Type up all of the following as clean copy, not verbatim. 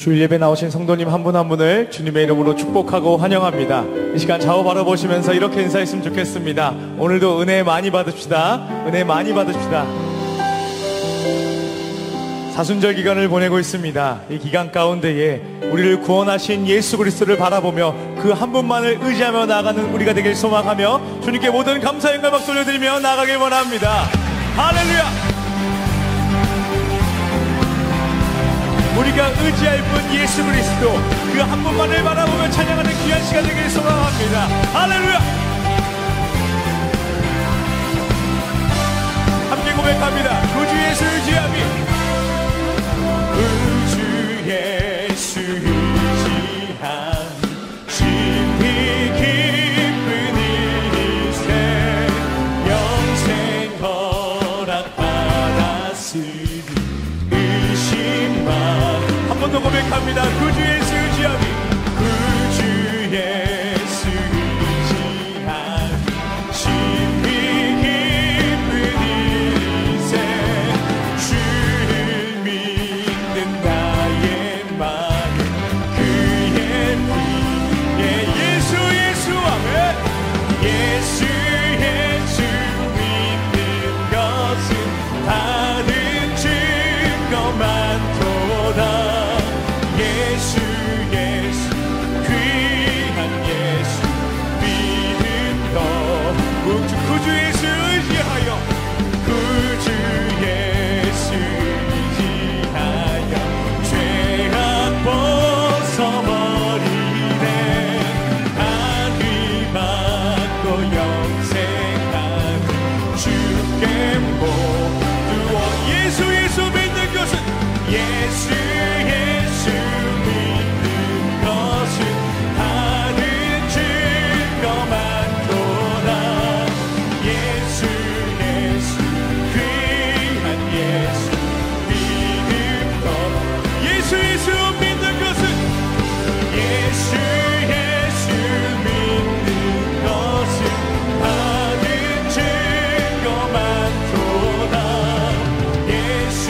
주일 예배 나오신 성도님 한 분 한 분을 주님의 이름으로 축복하고 환영합니다. 이 시간 좌우 바라보시면서 이렇게 인사했으면 좋겠습니다. 오늘도 은혜 많이 받읍시다. 은혜 많이 받읍시다. 사순절 기간을 보내고 있습니다. 이 기간 가운데에 우리를 구원하신 예수 그리스도를 바라보며 그 한 분만을 의지하며 나아가는 우리가 되길 소망하며 주님께 모든 감사 영광 박수 올려드리며 나아가길 원합니다. 할렐루야. 우리가 의지할 분 예수 그리스도 그 한 분만을 바라보며 찬양하는 귀한 시간 되길 소망합니다. 할렐루야. 함께 고백합니다. 구주 예수 의지함이 구주 예수 의지함 깊이 깊은 일세 영생 허락 받았으니 한 번 더 고백합니다. 구주 예수 의지함이 구주 예수 의지함 깊이 깊은 일세 주를 믿는 나의 마음 그의 피에 예수 아멘. 예수 믿는 것은 다른 증거 많도다. 예수 귀한 예수 믿음도 구주 예수 의지하여 구주 예수 의지하여 죄악 벗어버리네 아귀 받고 영생한 주께 모두어 예수 믿는 것은 예수 믿는 것은 다른 증거 많도다. 예수 귀한 예수 믿음도 예수 믿는 것은 예수 믿는 것은 다른 증거 많도다. 예수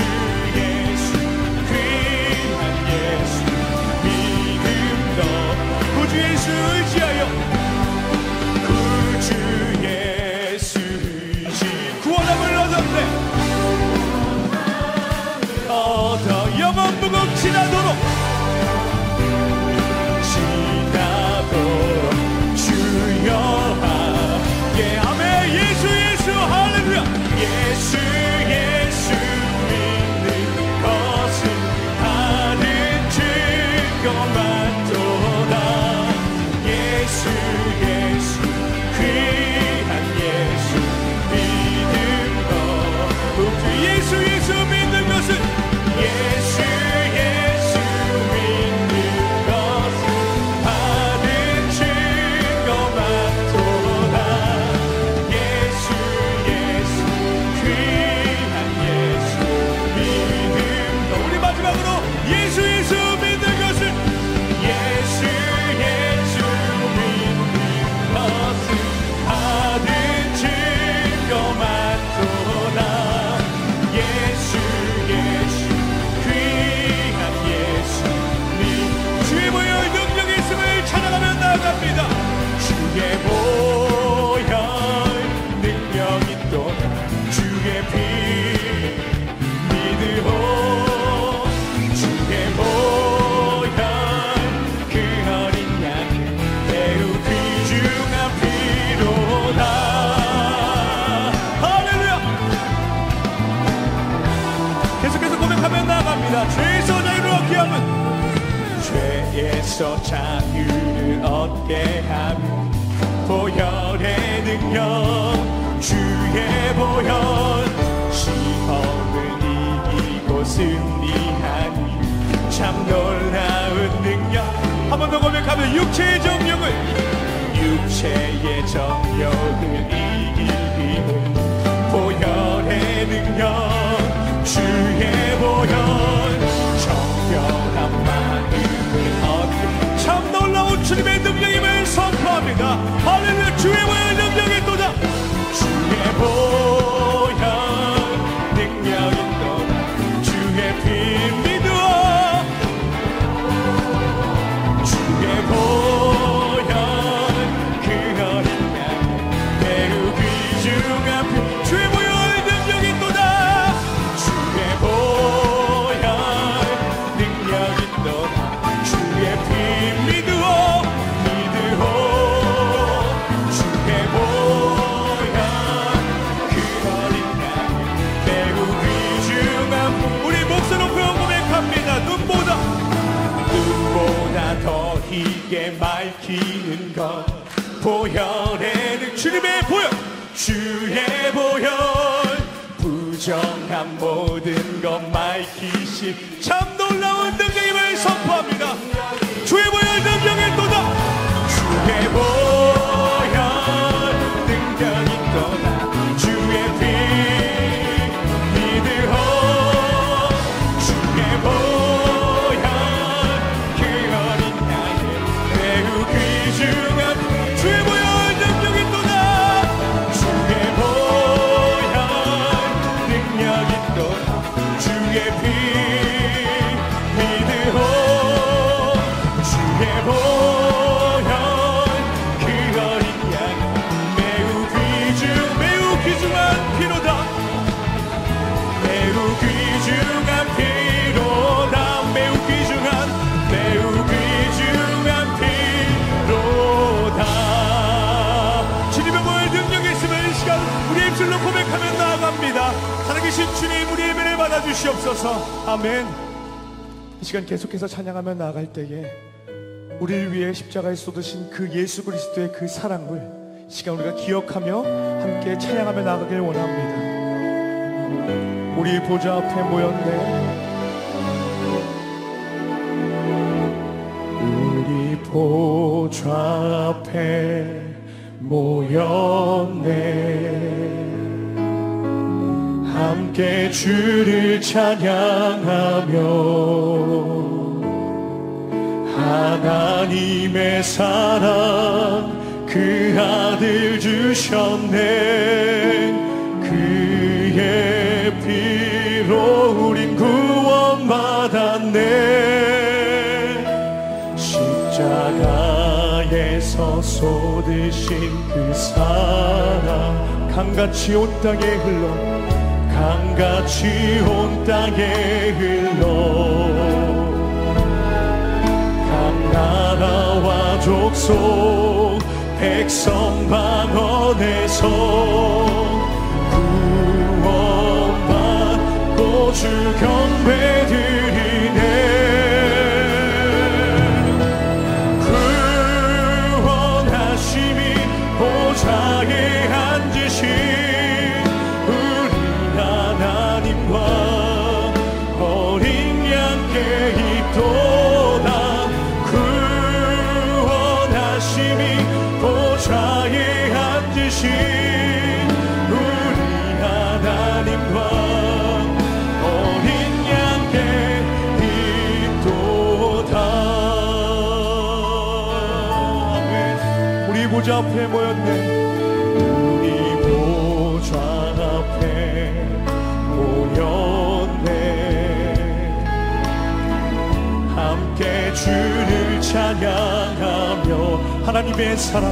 구주 예수 의지하여 구주 예수 의지 구원함을 얻어 영원 무궁 지나도록 주여 함께 아멘. 예수 할렐루야. 예수 믿는 것은 다른 증거 많도다. 예수 귀한 예수 믿음도 예수 믿는 것은 예수 믿는 것은 다른 증거 많도다. 예수 귀한 예수 믿음도 우리 마지막으로 예수 믿는 것은 예수 다른 증거 많도다. 예수 귀한 예수 주의 보혈 능력의 있음을 찬양하며 나아갑니다. 주의 보혈 능력이 또다. 주의 피 믿으오. 주의 보혈 그 어린 양 매우 귀중한 피로다. 할렐루야. 계속해서 고백하며 나아갑니다. 죄에서 자유를 얻게 하면 죄에서 자유를 얻게 하면 보혈의 능력 주의 보혈 시험을 이기고 승리하니 참 놀라운 능력. 한 번 더 고백하면 육체의 정욕을 이기는 보혈의 능력 주의 보혈 정결한 마음을 얻는 참 놀라운 주님의 능력임을 선포합니다. 할렐루야. 주의 보혈 능력이 또다. 주의 보혈 능력이 또다. 주의 피 믿으어 쉽게 밝히는 것 보혈에는 주님의 보혈 주의 보혈 부정한 모든 것 밝히시 참 놀라운 능력임을 선포합니다. 주의 보혈 능력이 또다 주의 보혈 능력이 또다 주의 피 믿으오 주의 보혈 그 어린 양의 매우 귀중한 주의 보혈 능력이 또다 주의 보혈 능력이 또다 주의 피 믿으오 주의 보혈 그 어린 양 매우 귀중한 피로다 매우 귀중한 피로다 매우 귀중한 피로다 주님의 보혈 능력이 있음을 이 시간 우리의 입술로 고백하며 나아갑니다. 살아계신 주님 우리의 예배를 받아주시옵소서. 아멘. 이 시간 계속해서 찬양하며 나아갈 때에 우리를 위해 십자가에 쏟으신 그 예수 그리스도의 그 사랑을 이 시간 우리가 기억하며 함께 찬양하며 나아가길 원합니다. 우리 보좌 앞에 모였네 우리 보좌 앞에 모였네 함께 주를 찬양하며 하나님의 사랑 그 아들 주셨네 그의 피로 우린 구원받았네 십자가에서 쏟으신 그 사랑 강같이 온 땅에 흘러 강같이 온 땅에 흘러 각 나라와 족속 백성 방언에서 구원받고 주 경배드리네 구원하심이 보좌에 앉으신 우리 하나님과 어린 양께 있도다 구원하심이 보좌에 앉으신 우리 하나님과 어린 양께 있도다. 아멘. 우리 보좌 앞에 모였네 우리 보좌 앞에 모였네 함께 주를 찬양하며 하나님의 사랑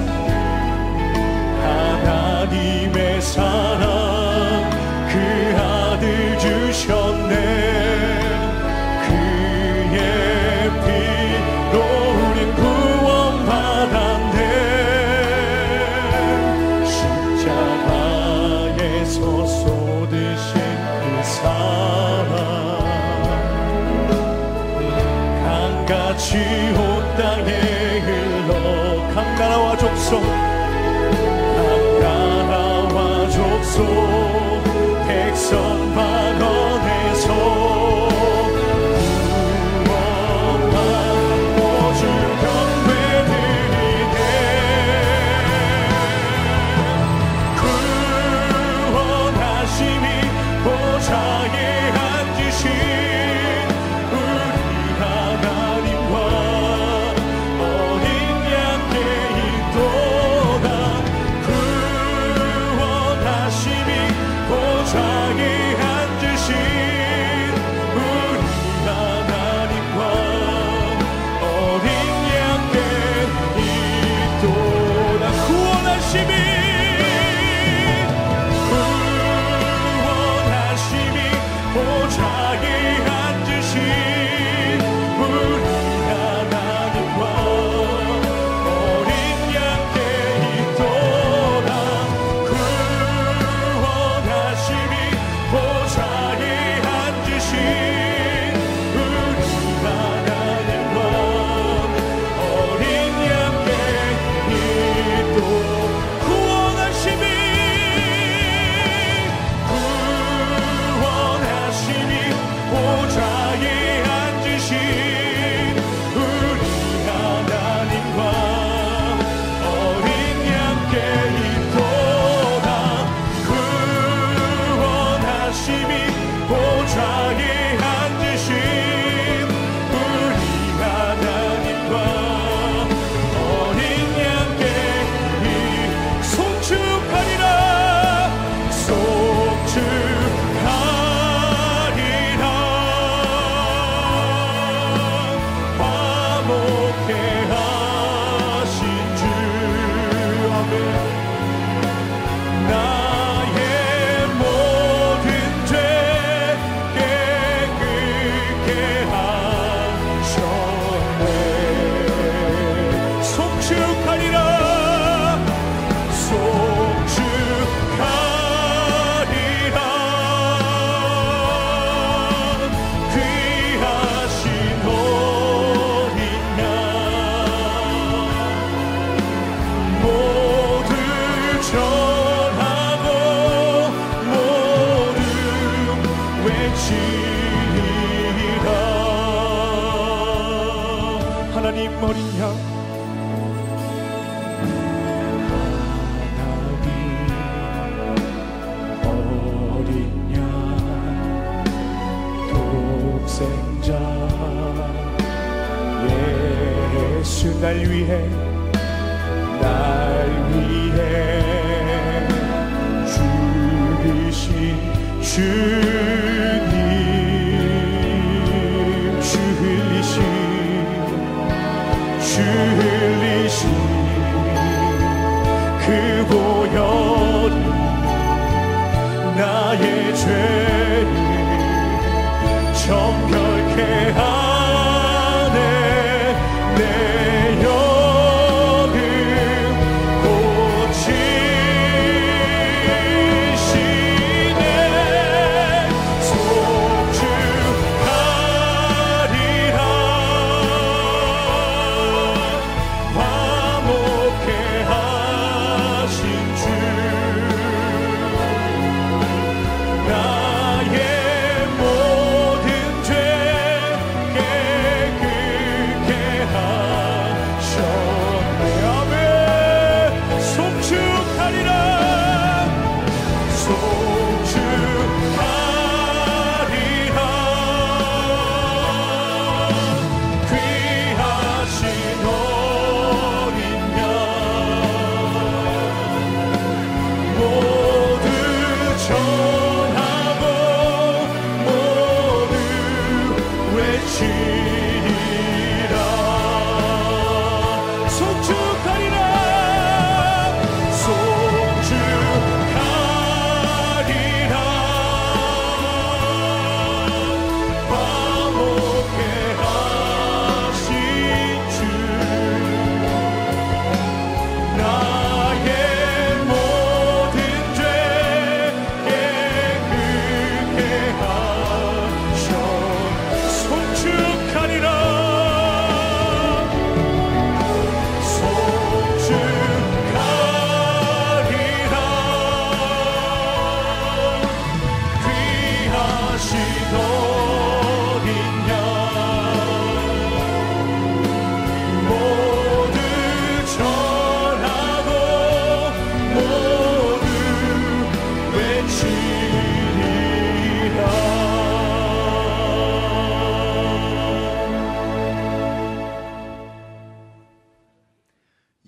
하나님의 사랑 그 아들 주셨네 그의 피로 우린 구원받았네 십자가에서 쏟으신 그 사랑 강같이 온 땅에 흘러 각 나라와 족속 백성 방언에서 구원받고 주 경배드리네 구원하심이 보좌에 앉으신 우리 하나님과 어린 양께 있도다 보좌에 앉으신 외치리라. 하나님 어린 양, 예수 날 위해 죽으신 주님, 주 흘리신 그 보혈이 나의 죄를 정결케 하네. 내 영을 고치시네. 송축하리라. 화목케 하신 주, 나의 모든 죄 깨끗게 하셨네. 아멘. 송축하리라. 송축하리라. 귀하신 어린 양 모두 전하고 모두 외치리라. 송축하리라. 송축하리라. 화목케 하신 주, 나의 모든 죄 깨끗게 하셨. 송축하리라. 송축하리라. 귀하신 어린 양 모두 전하고 모두 외치리라.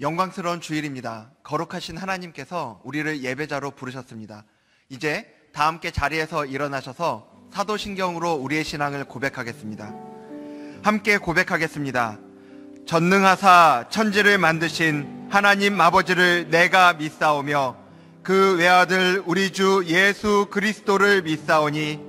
영광스러운 주일입니다. 거룩하신 하나님께서 우리를 예배자로 부르셨습니다. 이제 다 함께 자리에서 일어나셔서 사도신경으로 우리의 신앙을 고백하겠습니다. 함께 고백하겠습니다. 전능하사 천지를 만드신 하나님 아버지를 내가 믿사오며 그 외아들 우리 주 예수 그리스도를 믿사오니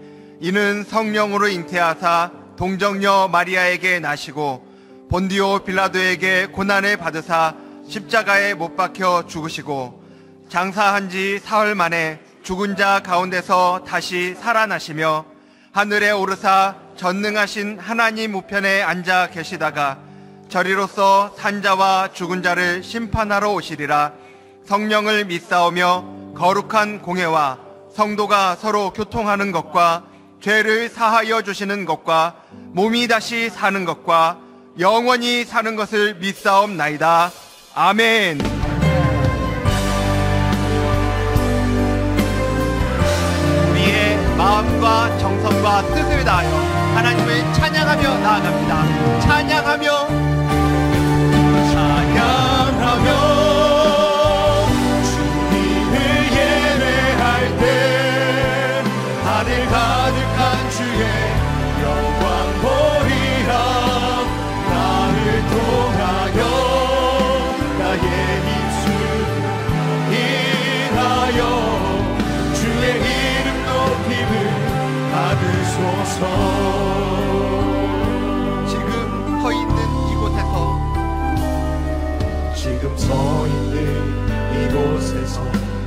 이는 성령으로 잉태하사 동정녀 마리아에게 나시고 본디오 빌라도에게 고난을 받으사 십자가에 못 박혀 죽으시고 장사한 지 사흘 만에 죽은 자 가운데서 다시 살아나시며 하늘에 오르사 전능하신 하나님 우편에 앉아 계시다가 저리로서 산자와 죽은 자를 심판하러 오시리라. 성령을 믿사오며 거룩한 공회와 성도가 서로 교통하는 것과 죄를 사하여 주시는 것과 몸이 다시 사는 것과 영원히 사는 것을 믿사옵나이다. 아멘. 우리의 마음과 정성과 뜻을 다하여 하나님을 찬양하며 나아갑니다. 찬양하며 주님을 예배할 때 하늘 가득한 주의 영광 보리라. 나를 통하여 나의 입술 인하여 주의 이름 높임을 받으소서. 지금 서 있는 이곳에서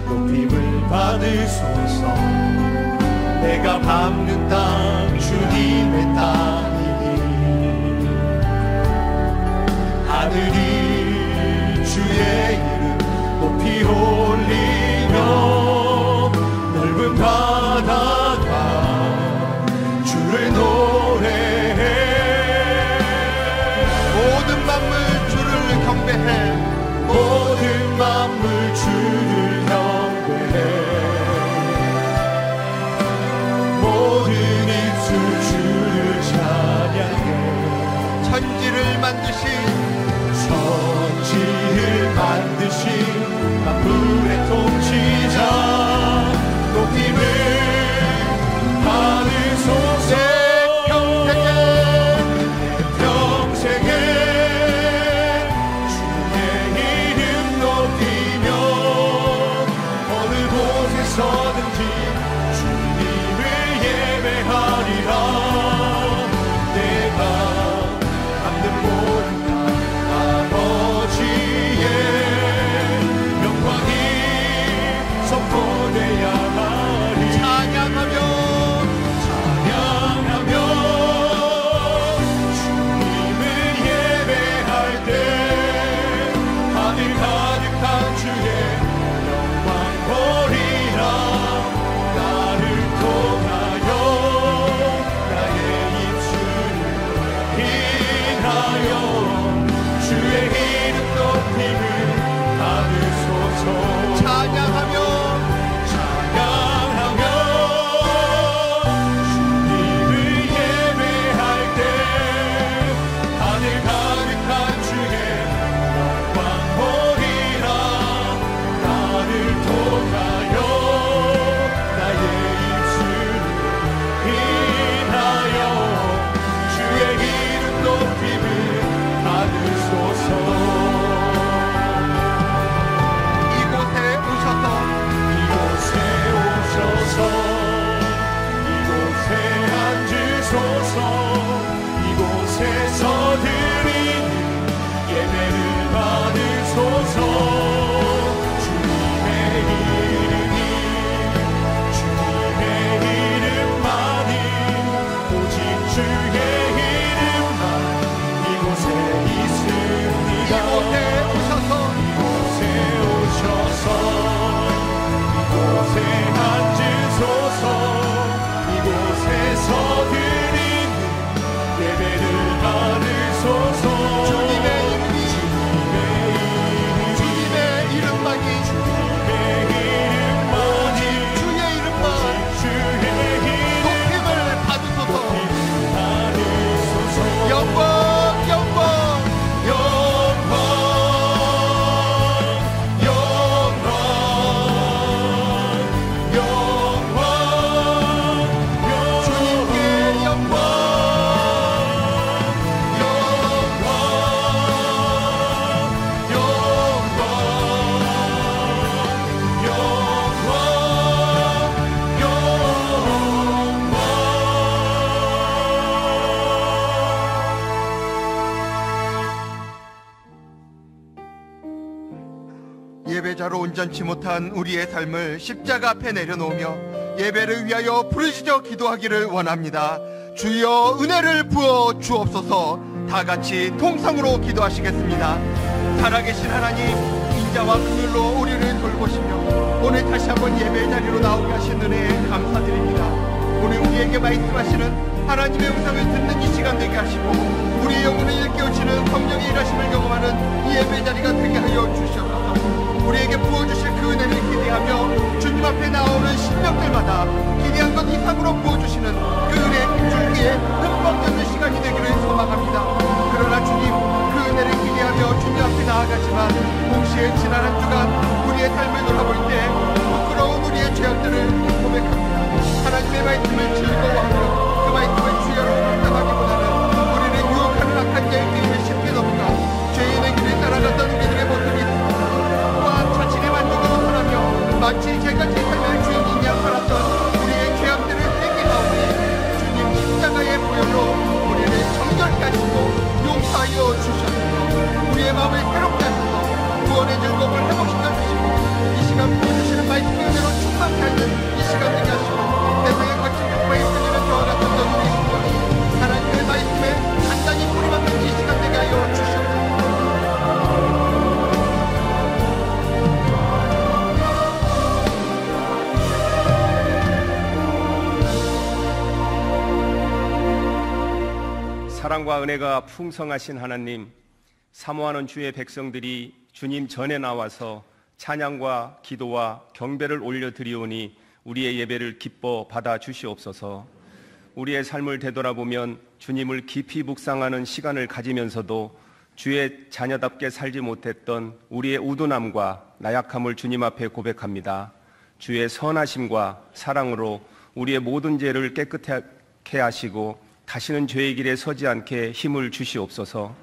높임을 받으소서. 내가 밟는 땅 주님의 땅이니 하늘이 주의 이름 높이 올리며 넓은 바다가 주를 노래해. 모든 만물 주를 경배해. 모든 만물 주를 경배해. 모든 입술 주를 찬양해. 천지를 만드신 만물의 통치자 높임을 받으소서. 평생에 주의 이름 높이며 어느 곳에서든지 주님을 예배하리라. 내가 받는 모든 아버지의 영광이 선포되야 하리. 찬양하며 주님을 예배할 때 하늘 가득한 주의 영광 보리라. 나를 통하여 나의 입술을 인하여 주의 이름 높임을 받으소서. 찬양하며 주님을 예배할 때 하늘 가득한 주의 영광 보리라. 나를 통하여 나의 입술을 인하여 주의 이름 높임을 받으소서. 이곳에 오셔서 이곳에 앉으소서. 이곳에서 드리는 예배를 받으소서. 주님의 이름만이 오직 주의 이름만 이곳에 있습니다. 이곳에 오셔서 이곳에 앉으소서. 이곳에서 드리는 예배를 받으소서. 주님의 이름만이 주의 이름만 높임을 받으소서. 영광 예배자로 온전치 못한 우리의 삶을 십자가 앞에 내려놓으며 예배를 위하여 부르짖어 기도하기를 원합니다. 주여 은혜를 부어 주옵소서. 다 같이 통성으로 기도하시겠습니다. 살아계신 하나님, 인자와 긍휼로 우리를 돌보시며 오늘 다시 한번 예배 자리로 나오게 하신 은혜에 감사드립니다. 오늘 우리에게 말씀하시는 하나님의 음성을 듣는 이 시간 되게 하시고 우리의 영혼을 일깨우시는 성령의 일하심을 경험하는 이 예배 자리가 되게 하여 주시옵소서. 우리에게 부어주실 그 은혜를 기대하며 주님 앞에 나오는 신명들마다 기대한 것 이상으로 부어주시는 그 은혜의 힘줄기에 흠뻑 젖는 시간이 되기를 소망합니다. 그러나 주님, 그 은혜를 기대하며 주님 앞에 나아가지만 동시에 지난 한 주간 우리의 삶을 돌아볼 때 부끄러운 우리의 죄악들을 고백합니다. 하나님의 말씀을 즐거워하며 그 말씀을 주여로 묵상하기보다는 우리를 유혹하는 악한 자의 길에 쉽게 넘어가 죄인의 길을 따라갔던 우리들의 모습이 자신의 만족으로 살아며 마치 제가 제 삶의 주인이냐 살았던 우리의 죄악들을 회개하고 사랑과 은혜가 풍성하신 하나님, 사모하는 주의 백성들이 주님 전에 나와서 찬양과 기도와 경배를 올려드리오니 우리의 예배를 기뻐 받아 주시옵소서. 우리의 삶을 되돌아보면 주님을 깊이 묵상하는 시간을 가지면서도 주의 자녀답게 살지 못했던 우리의 우둔함과 나약함을 주님 앞에 고백합니다. 주의 선하심과 사랑으로 우리의 모든 죄를 깨끗하게 하시고 다시는 죄의 길에 서지 않게 힘을 주시옵소서.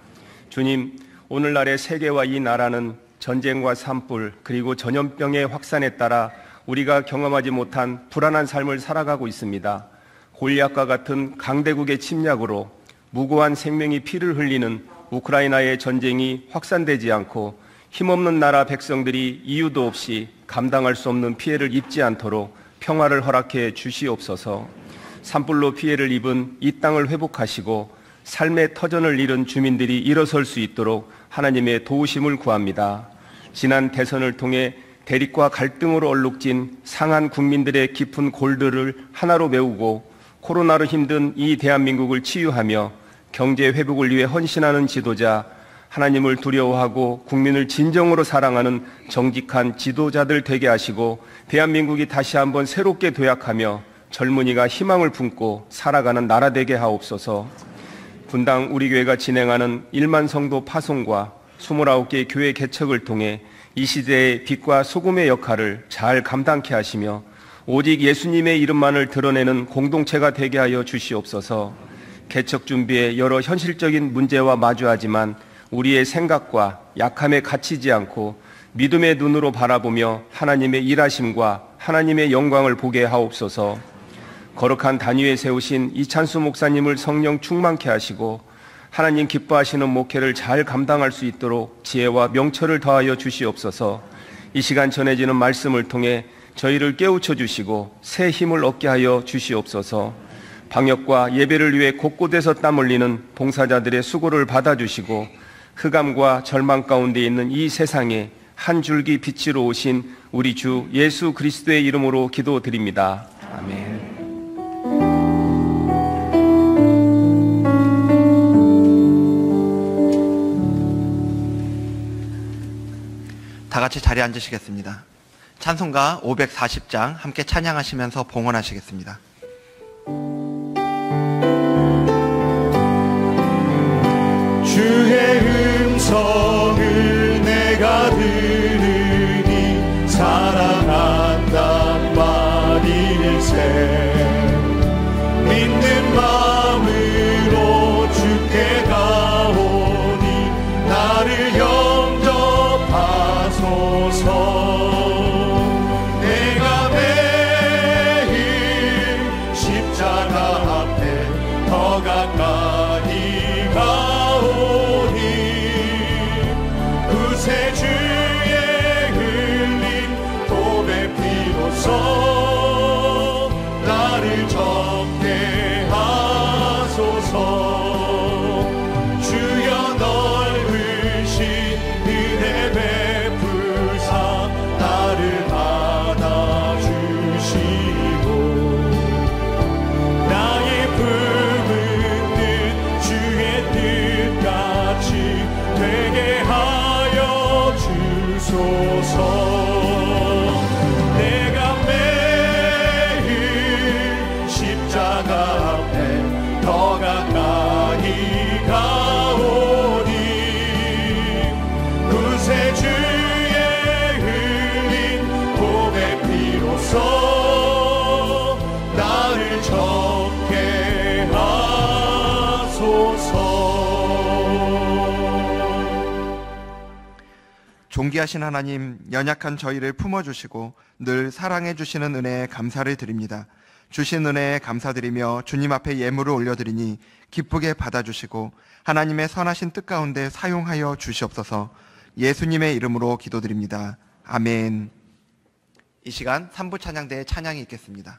주님, 오늘날의 세계와 이 나라는 전쟁과 산불 그리고 전염병의 확산에 따라 우리가 경험하지 못한 불안한 삶을 살아가고 있습니다. 골리앗과 같은 강대국의 침략으로 무고한 생명이 피를 흘리는 우크라이나의 전쟁이 확산되지 않고 힘없는 나라 백성들이 이유도 없이 감당할 수 없는 피해를 입지 않도록 평화를 허락해 주시옵소서. 산불로 피해를 입은 이 땅을 회복하시고 삶의 터전을 잃은 주민들이 일어설 수 있도록 하나님의 도우심을 구합니다. 지난 대선을 통해 대립과 갈등으로 얼룩진 상한 국민들의 깊은 골들을 하나로 메우고 코로나로 힘든 이 대한민국을 치유하며 경제 회복을 위해 헌신하는 지도자, 하나님을 두려워하고 국민을 진정으로 사랑하는 정직한 지도자들 되게 하시고 대한민국이 다시 한번 새롭게 도약하며 젊은이가 희망을 품고 살아가는 나라 되게 하옵소서. 분당 우리 교회가 진행하는 1만 성도 파송과 29개의 교회 개척을 통해 이 시대의 빛과 소금의 역할을 잘 감당케 하시며 오직 예수님의 이름만을 드러내는 공동체가 되게 하여 주시옵소서. 개척 준비에 여러 현실적인 문제와 마주하지만 우리의 생각과 약함에 갇히지 않고 믿음의 눈으로 바라보며 하나님의 일하심과 하나님의 영광을 보게 하옵소서. 거룩한 단위에 세우신 이찬수 목사님을 성령 충만케 하시고 하나님 기뻐하시는 목회를 잘 감당할 수 있도록 지혜와 명철을 더하여 주시옵소서. 이 시간 전해지는 말씀을 통해 저희를 깨우쳐 주시고 새 힘을 얻게 하여 주시옵소서. 방역과 예배를 위해 곳곳에서 땀 흘리는 봉사자들의 수고를 받아주시고 흑암과 절망 가운데 있는 이 세상에 한 줄기 빛으로 오신 우리 주 예수 그리스도의 이름으로 기도드립니다. 아멘. 다 같이 자리에 앉으시겠습니다. 찬송가 540장 함께 찬양하시면서 봉헌하시겠습니다. 주의 음성을 내가 들으니 사랑한단 말일세. 믿는 마음으로 주께 가오니 나를 영접하소서. 내가 매일 십자가 앞에 더 가까이 가오니 구세 주의 흘린 도배 피로써 나를 적게 하소서. 주여 넓으신 은혜 베풀사 나를 안아주시고 나의 품은 뜻 주의 뜻같이 되게 하여 주소서. 내가 매일 십자가 앞에 더 가까이 가오니 구세 주의 흘린 보배 피로써 나를 적게 하소서. 존귀하신 하나님, 연약한 저희를 품어주시고 늘 사랑해주시는 은혜에 감사를 드립니다. 주신 은혜에 감사드리며 주님 앞에 예물을 올려드리니 기쁘게 받아주시고 하나님의 선하신 뜻 가운데 사용하여 주시옵소서. 예수님의 이름으로 기도드립니다. 아멘. 이 시간 3부 찬양대의 찬양이 있겠습니다.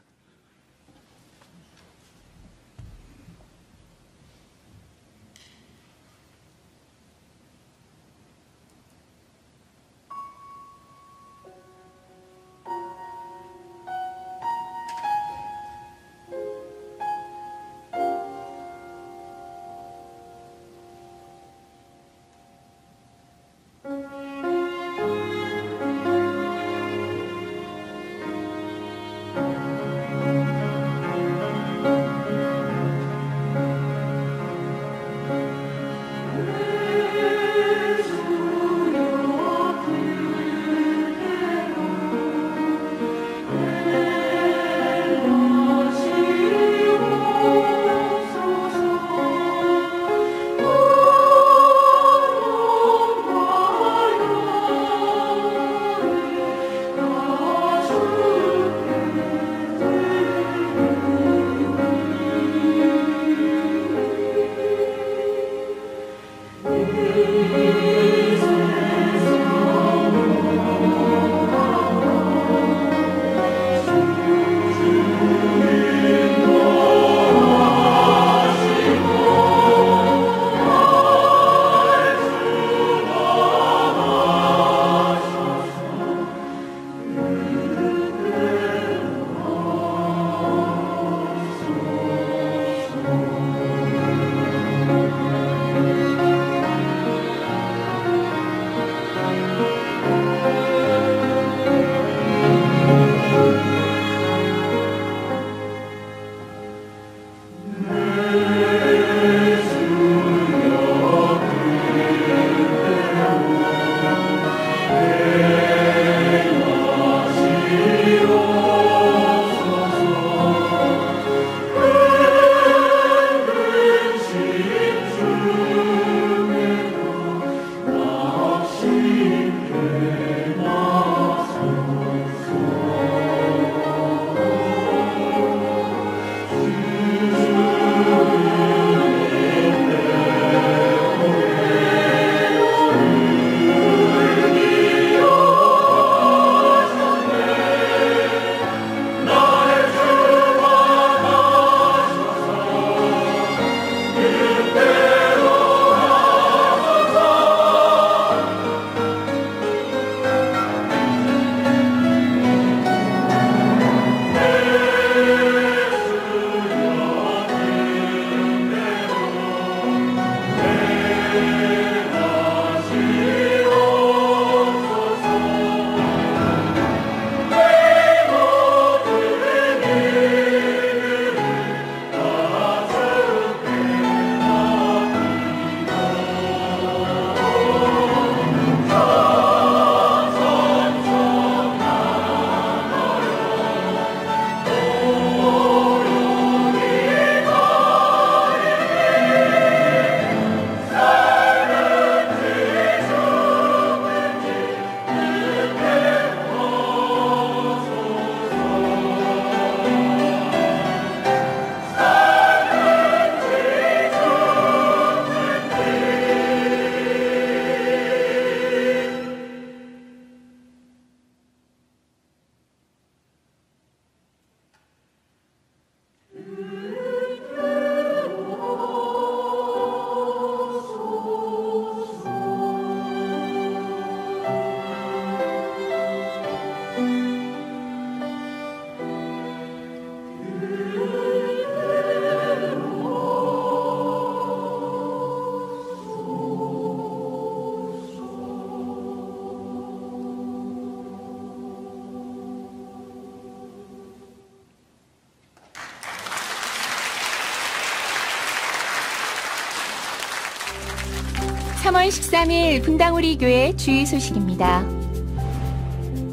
3월 13일 분당우리교회 주일 소식입니다.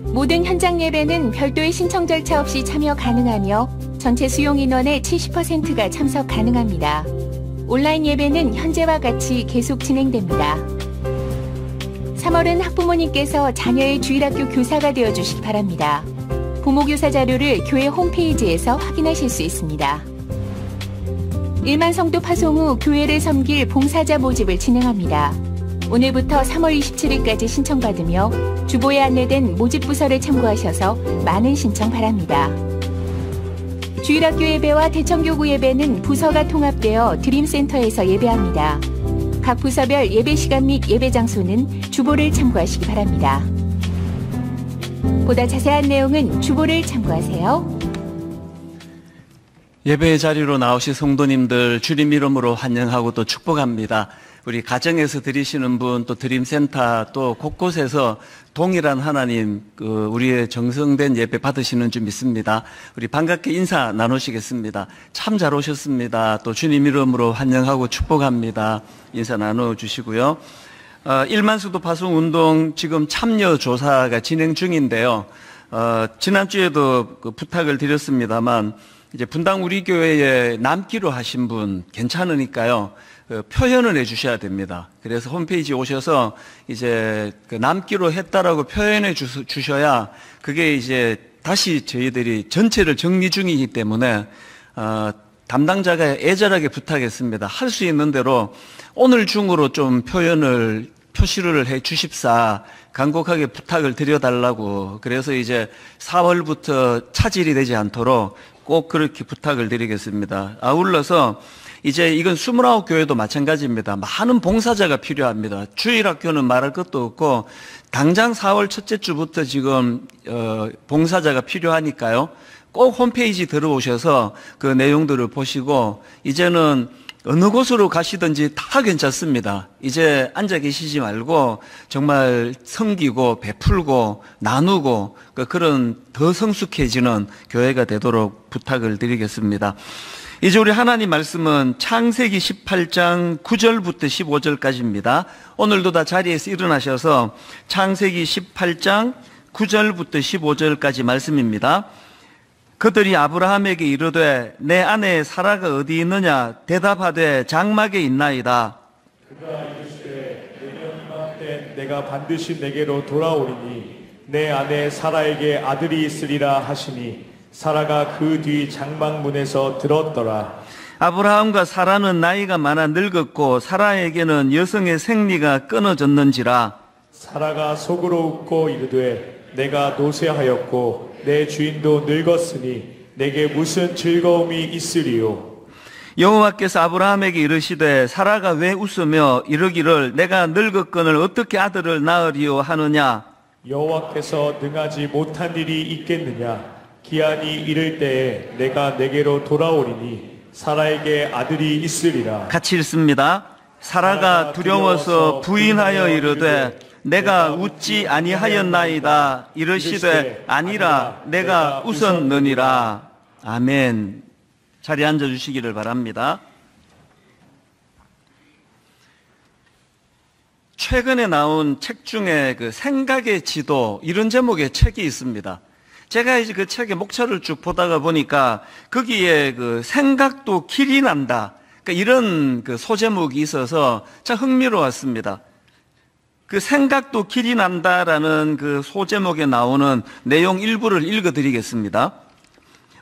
모든 현장 예배는 별도의 신청 절차 없이 참여 가능하며 전체 수용 인원의 70%가 참석 가능합니다. 온라인 예배는 현재와 같이 계속 진행됩니다. 3월은 학부모님께서 자녀의 주일학교 교사가 되어주시기 바랍니다. 부모교사 자료를 교회 홈페이지에서 확인하실 수 있습니다. 1만 성도 파송 후 교회를 섬길 봉사자 모집을 진행합니다. 오늘부터 3월 27일까지 신청받으며 주보에 안내된 모집부서를 참고하셔서 많은 신청 바랍니다. 주일학교 예배와 대청교구 예배는 부서가 통합되어 드림센터에서 예배합니다. 각 부서별 예배 시간 및 예배 장소는 주보를 참고하시기 바랍니다. 보다 자세한 내용은 주보를 참고하세요. 예배의 자리로 나오신 성도님들 주님 이름으로 환영하고 또 축복합니다. 우리 가정에서 드리시는 분, 또 드림센터, 또 곳곳에서 동일한 하나님, 우리의 정성된 예배 받으시는 줄 믿습니다. 우리 반갑게 인사 나누시겠습니다. 참 잘 오셨습니다. 또 주님 이름으로 환영하고 축복합니다. 인사 나눠주시고요. 1만 수도 파송 운동 지금 참여 조사가 진행 중인데요. 지난주에도 부탁을 드렸습니다만, 이제 분당 우리 교회에 남기로 하신 분 괜찮으니까요. 표현을 해주셔야 됩니다. 그래서 홈페이지 오셔서 이제 남기로 했다라고 표현해 주셔야 그게 이제 다시 저희들이 전체를 정리 중이기 때문에 담당자가 애절하게 부탁했습니다. 할 수 있는 대로 오늘 중으로 좀 표시를 해 주십사 간곡하게 부탁을 드려달라고. 그래서 이제 4월부터 차질이 되지 않도록 꼭 그렇게 부탁을 드리겠습니다. 아울러서 이제 이건 29교회도 마찬가지입니다. 많은 봉사자가 필요합니다. 주일학교는 말할 것도 없고 당장 4월 첫째 주부터 지금 봉사자가 필요하니까요. 꼭 홈페이지 들어오셔서 그 내용들을 보시고 이제는 어느 곳으로 가시든지 다 괜찮습니다. 이제 앉아 계시지 말고 정말 섬기고 베풀고 나누고 그런 더 성숙해지는 교회가 되도록 부탁을 드리겠습니다. 이제 우리 하나님 말씀은 창세기 18장 9절부터 15절까지입니다. 오늘도 다 자리에서 일어나셔서 창세기 18장 9절부터 15절까지 말씀입니다. 그들이 아브라함에게 이르되 내 아내 사라가 어디 있느냐 대답하되 장막에 있나이다. 그가 이르시되 내년 이맘때 내가 반드시 내게로 돌아오리니 내 아내 사라에게 아들이 있으리라 하시니 사라가 그 뒤 장막문에서 들었더라. 아브라함과 사라는 나이가 많아 늙었고 사라에게는 여성의 생리가 끊어졌는지라. 사라가 속으로 웃고 이르되 내가 노쇠하였고 내 주인도 늙었으니 내게 무슨 즐거움이 있으리요. 여호와께서 아브라함에게 이르시되 사라가 왜 웃으며 이르기를 내가 늙었거늘 어떻게 아들을 낳으리요 하느냐. 여호와께서 능하지 못한 일이 있겠느냐. 기한이 이를 때에 내가 내게로 돌아오리니 사라에게 아들이 있으리라. 같이 읽습니다. 사라가 두려워서 부인하여 이르되 내가 웃지 아니하였나이다. 이르시되 아니라 내가 웃었느니라. 아멘. 자리에 앉아주시기를 바랍니다. 최근에 나온 책 중에 그 생각의 지도 이런 제목의 책이 있습니다. 제가 이제 그 책의 목차를 쭉 보다가 보니까 거기에 그 생각도 길이 난다. 그러니까 이런 그 소제목이 있어서 참 흥미로웠습니다. 그 생각도 길이 난다라는 그 소제목에 나오는 내용 일부를 읽어드리겠습니다.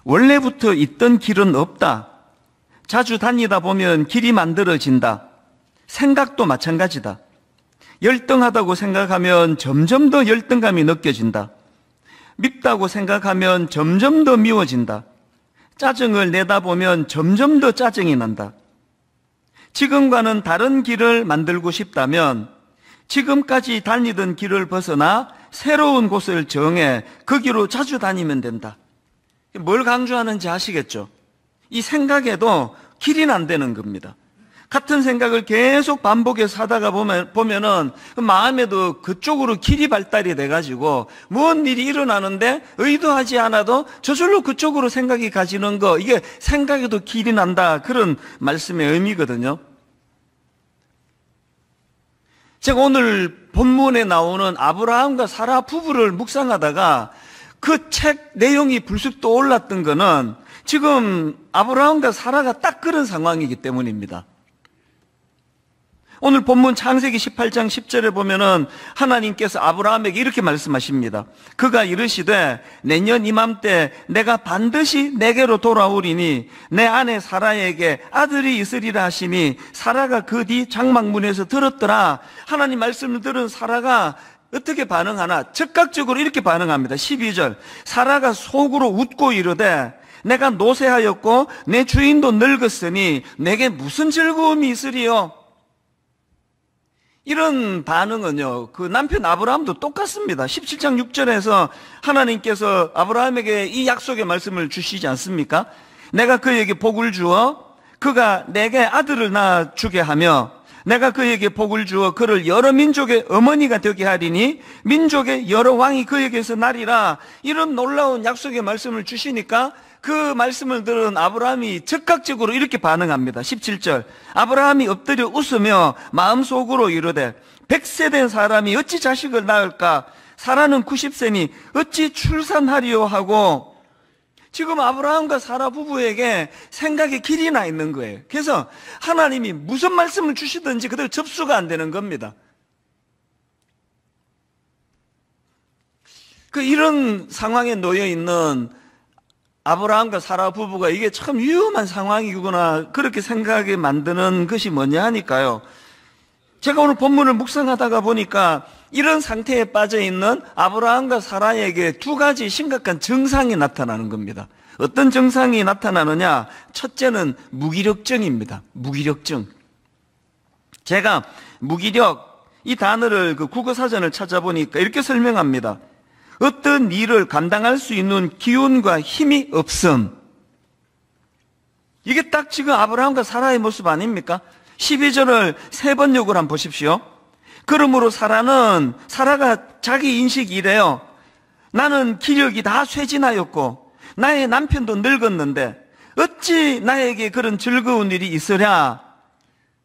원래부터 있던 길은 없다. 자주 다니다 보면 길이 만들어진다. 생각도 마찬가지다. 열등하다고 생각하면 점점 더 열등감이 느껴진다. 밉다고 생각하면 점점 더 미워진다. 짜증을 내다 보면 점점 더 짜증이 난다. 지금과는 다른 길을 만들고 싶다면 지금까지 다니던 길을 벗어나 새로운 곳을 정해 거기로 자주 다니면 된다. 뭘 강조하는지 아시겠죠? 이 생각에도 길이 난다는 겁니다. 같은 생각을 계속 반복해서 하다가 보면은 마음에도 그쪽으로 길이 발달이 돼가지고 무슨 일이 일어나는데 의도하지 않아도 저절로 그쪽으로 생각이 가지는 거, 이게 생각에도 길이 난다, 그런 말씀의 의미거든요. 제가 오늘 본문에 나오는 아브라함과 사라 부부를 묵상하다가 그 책 내용이 불쑥 떠올랐던 거는 지금 아브라함과 사라가 딱 그런 상황이기 때문입니다. 오늘 본문 창세기 18장 10절에 보면은 하나님께서 아브라함에게 이렇게 말씀하십니다. 그가 이르시되 내년 이맘때 내가 반드시 내게로 돌아오리니 내 아내 사라에게 아들이 있으리라 하시니 사라가 그 뒤 장막문에서 들었더라. 하나님 말씀을 들은 사라가 어떻게 반응하나? 즉각적으로 이렇게 반응합니다. 12절 사라가 속으로 웃고 이르되 내가 노쇠하였고 내 주인도 늙었으니 내게 무슨 즐거움이 있으리요? 이런 반응은요, 그 남편 아브라함도 똑같습니다. 17장 6절에서 하나님께서 아브라함에게 이 약속의 말씀을 주시지 않습니까? 내가 그에게 복을 주어 그가 내게 아들을 낳아주게 하며 내가 그에게 복을 주어 그를 여러 민족의 어머니가 되게 하리니 민족의 여러 왕이 그에게서 나리라. 이런 놀라운 약속의 말씀을 주시니까 그 말씀을 들은 아브라함이 즉각적으로 이렇게 반응합니다. 17절 아브라함이 엎드려 웃으며 마음속으로 이르되 100세 된 사람이 어찌 자식을 낳을까? 사라는 90세니 어찌 출산하리요 하고 지금 아브라함과 사라 부부에게 생각의 길이 나 있는 거예요. 그래서 하나님이 무슨 말씀을 주시든지 그대로 접수가 안 되는 겁니다. 이런 상황에 놓여 있는 아브라함과 사라 부부가 이게 참 위험한 상황이구나 그렇게 생각하게 만드는 것이 뭐냐 하니까요. 제가 오늘 본문을 묵상하다가 보니까 이런 상태에 빠져 있는 아브라함과 사라에게 두 가지 심각한 증상이 나타나는 겁니다. 어떤 증상이 나타나느냐? 첫째는 무기력증입니다. 무기력증. 제가 무기력 이 단어를 그 국어사전을 찾아보니까 이렇게 설명합니다. 어떤 일을 감당할 수 있는 기운과 힘이 없음. 이게 딱 지금 아브라함과 사라의 모습 아닙니까? 12절을 세 번역을 한번 보십시오. 그러므로 사라가 자기 인식이 이래요. 나는 기력이 다 쇠진하였고 나의 남편도 늙었는데 어찌 나에게 그런 즐거운 일이 있으랴.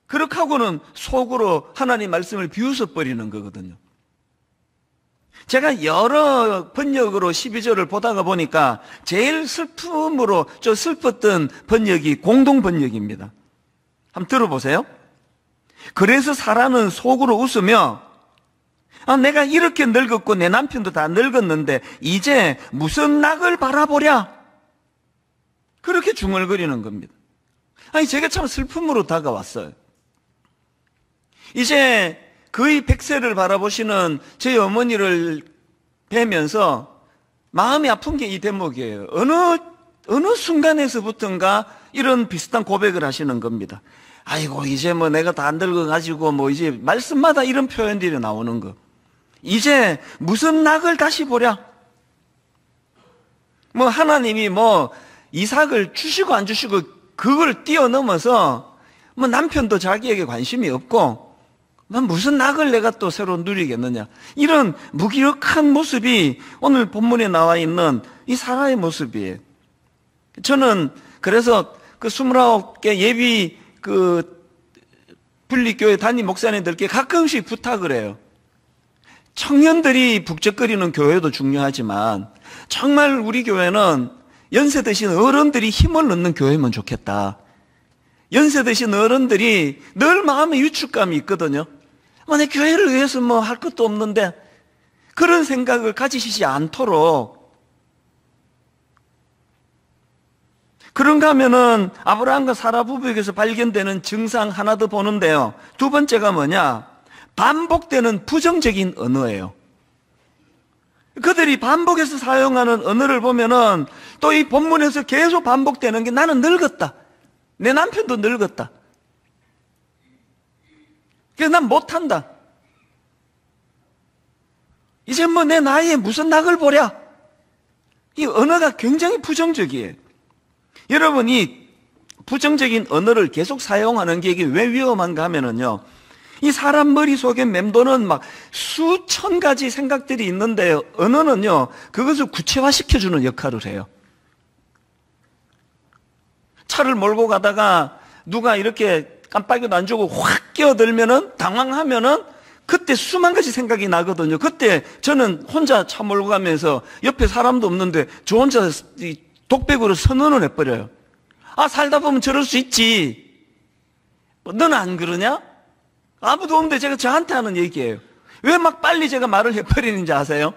그렇게 하고는 속으로 하나님 말씀을 비웃어 버리는 거거든요. 제가 여러 번역으로 12절을 보다가 보니까 제일 슬픔으로 좀 슬펐던 번역이 공동 번역입니다. 한번 들어보세요. 그래서 사라는 속으로 웃으며 내가 이렇게 늙었고 내 남편도 다 늙었는데 이제 무슨 낙을 바라보랴. 그렇게 중얼거리는 겁니다. 제가 참 슬픔으로 다가왔어요. 이제 거의 100세를 바라보시는 저희 어머니를 뵈면서 마음이 아픈 게 이 대목이에요. 어느 순간에서부턴가 이런 비슷한 고백을 하시는 겁니다. 아이고 이제 뭐 내가 다 안 늙어가지고 뭐 이제 말씀마다 이런 표현들이 나오는 거. 이제 무슨 낙을 다시 보랴. 뭐 하나님이 뭐 이삭을 주시고 안 주시고 그걸 뛰어넘어서 뭐 남편도 자기에게 관심이 없고 무슨 낙을 내가 또 새로 누리겠느냐. 이런 무기력한 모습이 오늘 본문에 나와 있는 이 사라의 모습이에요. 저는 그래서 그 29개 예비 분리교회 담임 목사님들께 가끔씩 부탁을 해요. 청년들이 북적거리는 교회도 중요하지만 정말 우리 교회는 연세 드신 어른들이 힘을 넣는 교회면 좋겠다. 연세 드신 어른들이 늘 마음에 위축감이 있거든요. 내 교회를 위해서 뭐 할 것도 없는데 그런 생각을 가지시지 않도록. 그런가 하면은 아브라함과 사라 부부에게서 발견되는 증상 하나 더 보는데요. 두 번째가 뭐냐? 반복되는 부정적인 언어예요. 그들이 반복해서 사용하는 언어를 보면은 또 이 본문에서 계속 반복되는 게 나는 늙었다. 내 남편도 늙었다. 그래서 난 못한다. 이제 뭐 내 나이에 무슨 낙을 보랴. 이 언어가 굉장히 부정적이에요. 여러분이 부정적인 언어를 계속 사용하는 게 이게 왜 위험한가 하면은요. 이 사람 머릿속에 맴도는 막 수천 가지 생각들이 있는데 언어는요. 그것을 구체화시켜주는 역할을 해요. 차를 몰고 가다가 누가 이렇게 깜빡이도 안 주고 확 끼어들면은 당황하면은 그때 수만 가지 생각이 나거든요. 그때 저는 혼자 차 몰고 가면서 옆에 사람도 없는데 저 혼자 이 독백으로 선언을 해버려요. 아, 살다 보면 저럴 수 있지. 너는 안 그러냐? 아무도 없는데 제가 저한테 하는 얘기예요. 왜 막 빨리 제가 말을 해버리는지 아세요?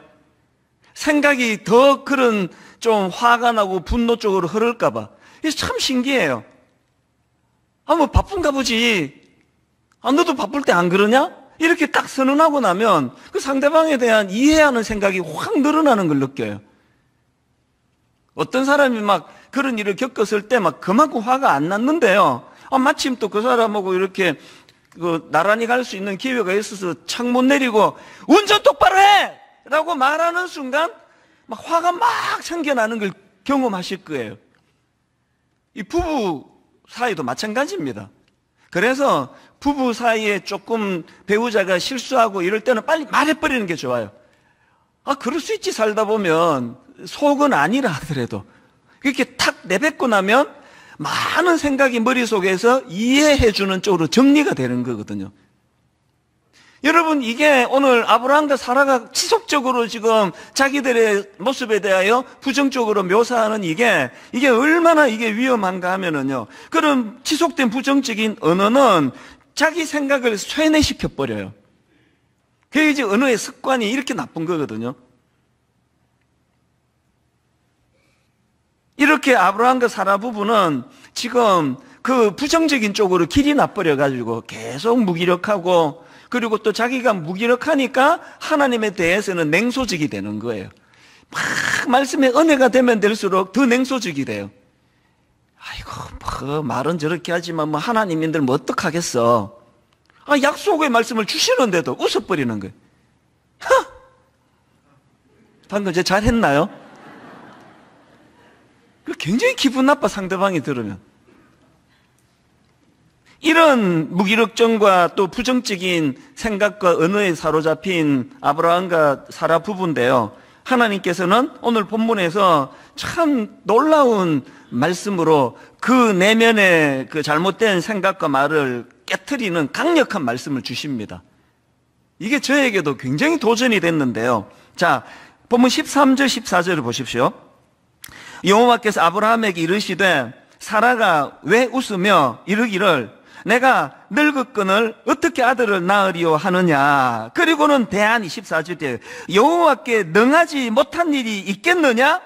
생각이 더 그런 좀 화가 나고 분노 쪽으로 흐를까봐. 이게 참 신기해요. 아, 뭐 바쁜가 보지. 아, 너도 바쁠 때 안 그러냐? 이렇게 딱 선언하고 나면 그 상대방에 대한 이해하는 생각이 확 늘어나는 걸 느껴요. 어떤 사람이 막 그런 일을 겪었을 때 막 그만큼 화가 안 났는데요. 아, 마침 또 그 사람하고 이렇게 나란히 갈 수 있는 기회가 있어서 창문 내리고 운전 똑바로 해! 라고 말하는 순간 막 화가 막 생겨나는 걸 경험하실 거예요. 이 부부 사이도 마찬가지입니다. 그래서 부부 사이에 조금 배우자가 실수하고 이럴 때는 빨리 말해버리는 게 좋아요. 아, 그럴 수 있지, 살다 보면. 속은 아니라 하더라도. 이렇게 탁 내뱉고 나면 많은 생각이 머릿속에서 이해해주는 쪽으로 정리가 되는 거거든요. 여러분, 이게 오늘 아브라함과 사라가 지속적으로 지금 자기들의 모습에 대하여 부정적으로 묘사하는 이게 얼마나 이게 위험한가 하면은요. 그런 지속된 부정적인 언어는 자기 생각을 쇠뇌시켜버려요. 그게 이제 언어의 습관이 이렇게 나쁜 거거든요. 이렇게 아브라함과 사라 부부는 지금 그 부정적인 쪽으로 길이 나버려가지고 계속 무기력하고 그리고 또 자기가 무기력하니까 하나님에 대해서는 냉소적이 되는 거예요. 막 말씀의 은혜가 되면 될수록 더 냉소적이 돼요. 아이고, 뭐 말은 저렇게 하지만 뭐 하나님인들 뭐 어떡하겠어. 아, 약속의 말씀을 주시는데도 웃어버리는 거예요. 방금 제가 잘했나요? 굉장히 기분 나빠, 상대방이 들으면. 이런 무기력증과 또 부정적인 생각과 언어에 사로잡힌 아브라함과 사라 부부인데요. 하나님께서는 오늘 본문에서 참 놀라운 말씀으로 그 내면의 그 잘못된 생각과 말을 깨트리는 강력한 말씀을 주십니다. 이게 저에게도 굉장히 도전이 됐는데요. 자, 본문 13절, 14절을 보십시오. 여호와께서 아브라함에게 이르시되 사라가 왜 웃으며 이르기를 내가 늙었거늘 어떻게 아들을 낳으리요 하느냐. 그리고는 대안 24절에 여호와께 능하지 못한 일이 있겠느냐?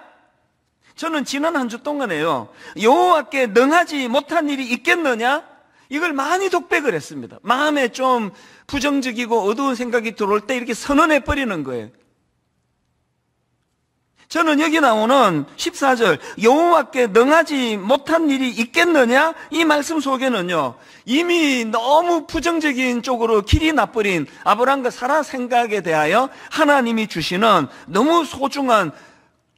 저는 지난 한 주 동안에요, 여호와께 능하지 못한 일이 있겠느냐? 이걸 많이 독백을 했습니다. 마음에 좀 부정적이고 어두운 생각이 들어올 때 이렇게 선언해 버리는 거예요. 저는 여기 나오는 14절 여호와께 능하지 못한 일이 있겠느냐? 이 말씀 속에는요, 이미 너무 부정적인 쪽으로 길이 나버린 아브라함과 사라 생각에 대하여 하나님이 주시는 너무 소중한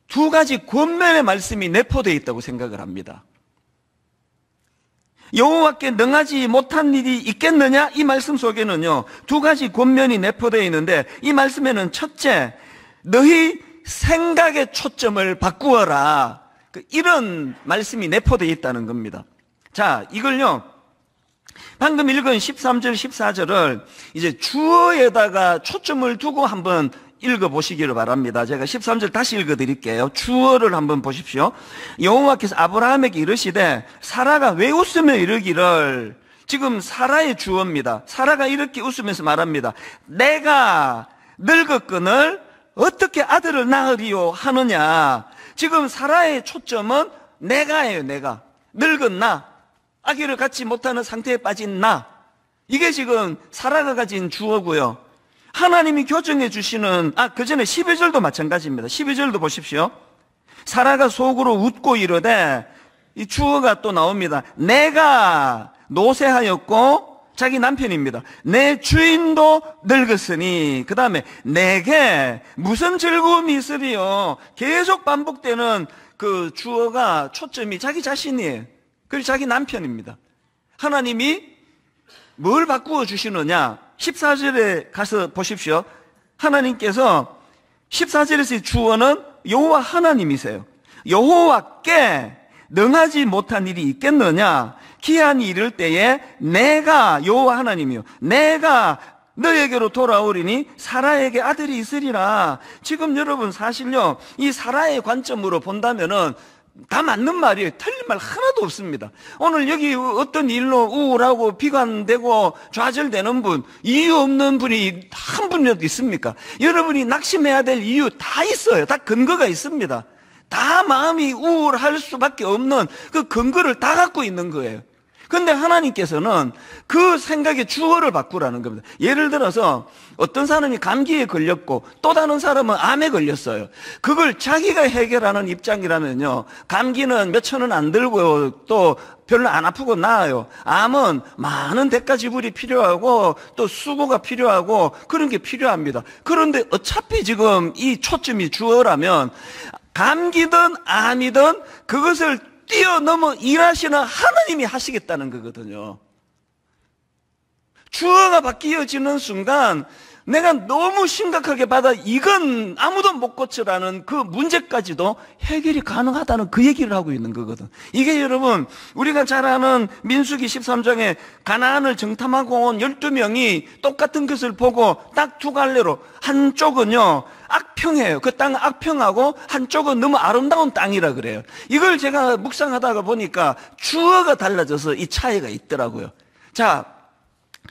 두 가지 권면의 말씀이 내포되어 있다고 생각을 합니다. 여호와께 능하지 못한 일이 있겠느냐? 이 말씀 속에는요, 두 가지 권면이 내포되어 있는데 이 말씀에는 첫째, 너희 생각의 초점을 바꾸어라, 이런 말씀이 내포되어 있다는 겁니다. 자, 이걸요, 방금 읽은 13절, 14절을 이제 주어에다가 초점을 두고 한번 읽어보시기를 바랍니다. 제가 13절 다시 읽어드릴게요. 주어를 한번 보십시오. 여호와께서 아브라함에게 이르시되 사라가 왜 웃으며 이르기를, 지금 사라의 주어입니다. 사라가 이렇게 웃으면서 말합니다. 내가 늙었거늘 어떻게 아들을 낳으리요 하느냐. 지금 사라의 초점은 내가예요. 내가 늙은 나, 아기를 갖지 못하는 상태에 빠진 나, 이게 지금 사라가 가진 주어고요. 하나님이 교정해 주시는, 그 전에 12절도 마찬가지입니다. 12절도 보십시오. 사라가 속으로 웃고 이르되, 이 주어가 또 나옵니다. 내가 노쇠하였고, 자기 남편입니다. 내 주인도 늙었으니, 그 다음에 내게 무슨 즐거움이 있으리요. 계속 반복되는 그 주어가 초점이 자기 자신이에요. 그리고 자기 남편입니다. 하나님이 뭘 바꾸어 주시느냐? 14절에 가서 보십시오. 하나님께서 14절에서의 주어는 여호와 하나님이세요. 여호와께 능하지 못한 일이 있겠느냐? 기한이 이를 때에 내가, 여호와 하나님이요, 내가 너에게로 돌아오리니 사라에게 아들이 있으리라. 지금 여러분 사실요, 이 사라의 관점으로 본다면은 다 맞는 말이에요. 틀린 말 하나도 없습니다. 오늘 여기 어떤 일로 우울하고 비관되고 좌절되는 분, 이유 없는 분이 한 분이라도 있습니까? 여러분이 낙심해야 될 이유 다 있어요. 다 근거가 있습니다. 다 마음이 우울할 수밖에 없는 그 근거를 다 갖고 있는 거예요. 근데 하나님께서는 그 생각의 주어를 바꾸라는 겁니다. 예를 들어서 어떤 사람이 감기에 걸렸고 또 다른 사람은 암에 걸렸어요. 그걸 자기가 해결하는 입장이라면요, 감기는 몇천 원 안 들고 또 별로 안 아프고 나아요. 암은 많은 대가 지불이 필요하고 또 수고가 필요하고 그런 게 필요합니다. 그런데 어차피 지금 이 초점이 주어라면 감기든 암이든 그것을 뛰어넘어 일하시는 하나님이 하시겠다는 거거든요. 주어가 바뀌어지는 순간 내가 너무 심각하게 받아 이건 아무도 못 고쳐라는 그 문제까지도 해결이 가능하다는 그 얘기를 하고 있는 거거든. 이게 여러분 우리가 잘 아는 민수기 13장에 가나안을 정탐하고 온 12명이 똑같은 것을 보고 딱 두 갈래로, 한쪽은요 악평이에요. 그 땅은 악평하고 한쪽은 너무 아름다운 땅이라 그래요. 이걸 제가 묵상하다가 보니까 주어가 달라져서 이 차이가 있더라고요. 자,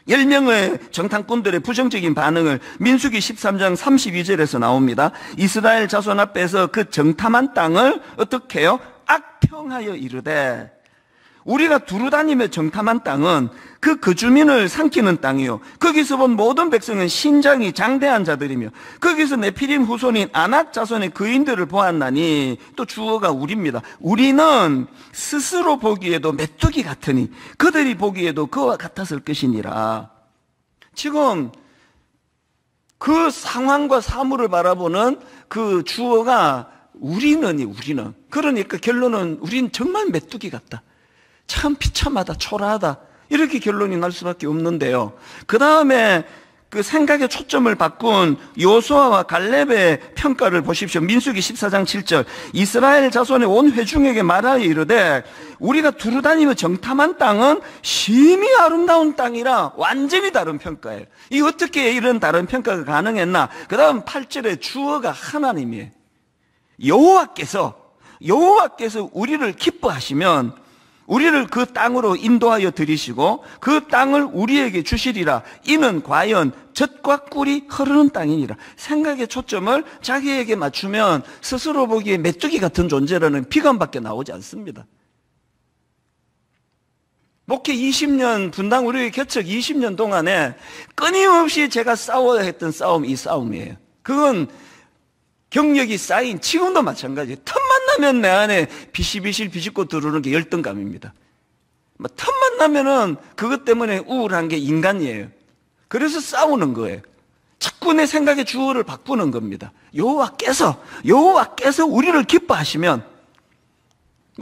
10명의 정탐꾼들의 부정적인 반응을 민수기 13장 32절에서 나옵니다. 이스라엘 자손 앞에서 그 정탐한 땅을 어떻게 해요? 악평하여 이르되, 우리가 두루 다니며 정탐한 땅은 그 주민을 삼키는 땅이요, 거기서 본 모든 백성은 신장이 장대한 자들이며 거기서 네피림 후손인 아낙 자손의 거인들을 보았나니, 또 주어가 우리입니다. 우리는 스스로 보기에도 메뚜기 같으니 그들이 보기에도 그와 같았을 것이니라. 지금 그 상황과 사물을 바라보는 그 주어가 우리는. 그러니까 결론은 우린 정말 메뚜기 같다, 참 비참하다, 초라하다, 이렇게 결론이 날 수밖에 없는데요. 그 다음에 그 생각의 초점을 바꾼 요수아와 갈렙의 평가를 보십시오. 민수기 14장 7절. 이스라엘 자손의 온 회중에게 말하여 이르되, 우리가 두루 다니며 정탐한 땅은 심히 아름다운 땅이라. 완전히 다른 평가예요. 이 어떻게 이런 다른 평가가 가능했나? 그 다음 8절에 주어가 하나님이에요. 여호와께서 우리를 기뻐하시면 우리를 그 땅으로 인도하여 들이시고 그 땅을 우리에게 주시리라. 이는 과연 젖과 꿀이 흐르는 땅이니라. 생각의 초점을 자기에게 맞추면 스스로 보기에 메뚜기 같은 존재라는 비관밖에 나오지 않습니다. 목회 20년, 분당 우리의 개척 20년 동안에 끊임없이 제가 싸워야 했던 싸움이 이 싸움이에요. 그건 경력이 쌓인, 지금도 마찬가지예요. 틈만 나면 내 안에 비실비실 비집고 들어오는 게 열등감입니다. 틈만 나면은 그것 때문에 우울한 게 인간이에요. 그래서 싸우는 거예요. 자꾸 내 생각의 주어를 바꾸는 겁니다. 여호와께서 우리를 기뻐하시면,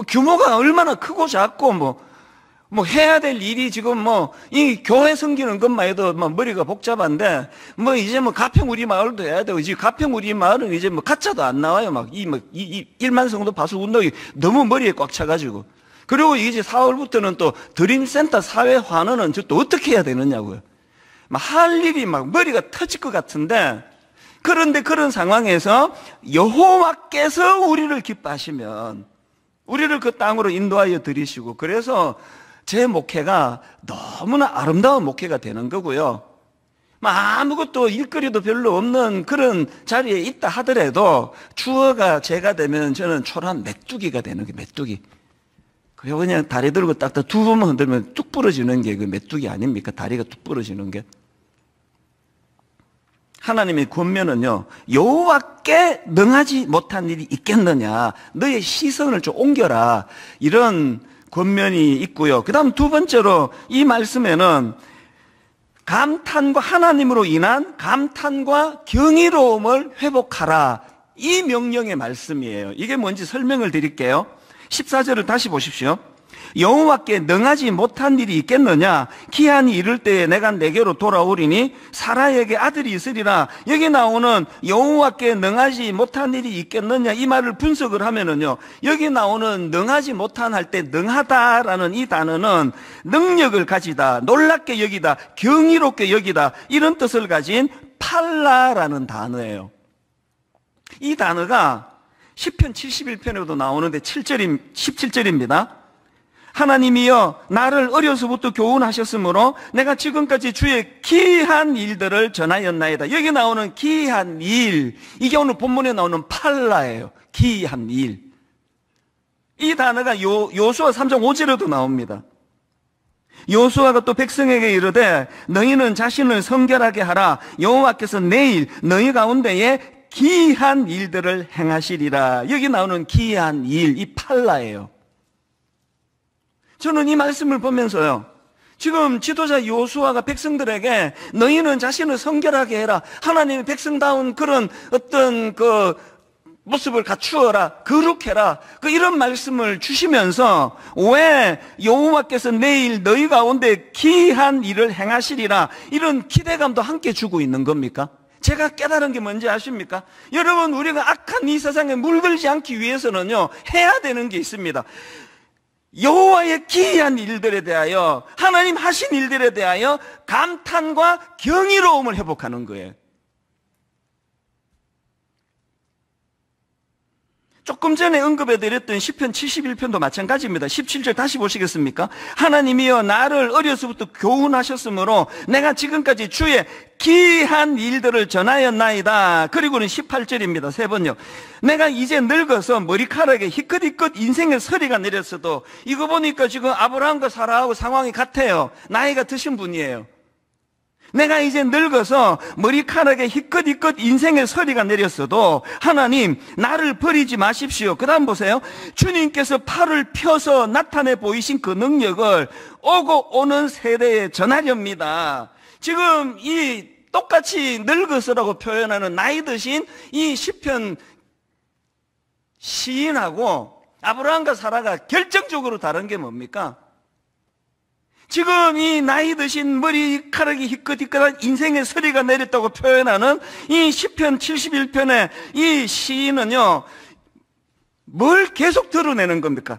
규모가 얼마나 크고 작고 해야 될 일이 지금 이 교회 섬기는 것만 해도 머리가 복잡한데, 이제 가평 우리 마을도 해야 되고, 이제 가평 우리 마을은 이제 가짜도 안 나와요. 이 1만 성도 파수 운동이 너무 머리에 꽉 차가지고. 그리고 이제 4월부터는 또 드림센터 사회 환원은 또 어떻게 해야 되느냐고요. 할 일이 머리가 터질 것 같은데, 그런데 그런 상황에서 여호와께서 우리를 기뻐하시면 우리를 그 땅으로 인도하여 들이시고, 그래서 제 목회가 너무나 아름다운 목회가 되는 거고요. 아무것도 일거리도 별로 없는 그런 자리에 있다 하더라도 주어가 제가 되면 저는 초라한 메뚜기가 되는 게 메뚜기. 그냥 다리 들고 딱딱 두 번만 흔들면 뚝 부러지는 게 그 메뚜기 아닙니까? 다리가 뚝 부러지는 게. 하나님의 권면은요, 여호와께 능하지 못한 일이 있겠느냐, 너의 시선을 좀 옮겨라, 이런 권면이 있고요. 그 다음 두 번째로 이 말씀에는 감탄과, 하나님으로 인한 감탄과 경이로움을 회복하라, 이 명령의 말씀이에요. 이게 뭔지 설명을 드릴게요. 14절을 다시 보십시오. 여호와께 능하지 못한 일이 있겠느냐? 기한이 이를 때에 내가 내게로 돌아오리니 사라에게 아들이 있으리라. 여기 나오는 여호와께 능하지 못한 일이 있겠느냐, 이 말을 분석을 하면은요, 여기 나오는 능하지 못한 할 때 능하다라는 이 단어는 능력을 가지다, 놀랍게 여기다, 경이롭게 여기다, 이런 뜻을 가진 팔라라는 단어예요. 이 단어가 시편 71편에도 나오는데 17절입니다. 하나님이여 나를 어려서부터 교훈하셨으므로 내가 지금까지 주의 기이한 일들을 전하였나이다. 여기 나오는 기이한 일, 이게 오늘 본문에 나오는 팔라예요. 기이한 일. 이 단어가 요수아 3장 5절에도 나옵니다. 요수아가 또 백성에게 이르되 너희는 자신을 성결하게 하라. 여호와께서 내일 너희 가운데에 기이한 일들을 행하시리라. 여기 나오는 기이한 일, 이 팔라예요. 저는 이 말씀을 보면서요, 지금 지도자 요수아가 백성들에게 너희는 자신을 성결하게 해라, 하나님의 백성다운 그런 어떤 그 모습을 갖추어라, 거룩해라, 이런 말씀을 주시면서 왜 여호와께서 내일 너희 가운데 기이한 일을 행하시리라, 이런 기대감도 함께 주고 있는 겁니까? 제가 깨달은 게 뭔지 아십니까? 여러분, 우리가 악한 이 세상에 물들지 않기 위해서는요, 해야 되는 게 있습니다. 여호와의 기이한 일들에 대하여, 하나님 하신 일들에 대하여 감탄과 경이로움을 회복하는 거예요. 조금 전에 언급해드렸던 시편 71편도 마찬가지입니다. 17절 다시 보시겠습니까? 하나님이여 나를 어려서부터 교훈하셨으므로 내가 지금까지 주의 기이한 일들을 전하였나이다. 그리고는 18절입니다. 세 번요. 내가 이제 늙어서 머리카락에 희끗희끗 인생의 서리가 내렸어도, 이거 보니까 지금 아브라함과 사라하고 상황이 같아요. 나이가 드신 분이에요. 내가 이제 늙어서 머리카락에 희끗희끗 인생의 서리가 내렸어도 하나님 나를 버리지 마십시오. 그 다음 보세요. 주님께서 팔을 펴서 나타내 보이신 그 능력을 오고 오는 세대에 전하렵니다. 지금 이 똑같이 늙어서라고 표현하는 나이 드신 이 시편 시인하고 아브라함과 사라가 결정적으로 다른 게 뭡니까? 지금 이 나이 드신 머리카락이 희끗희끗한 인생의 서리가 내렸다고 표현하는 이 시편 71편의 이 시인은요, 뭘 계속 드러내는 겁니까?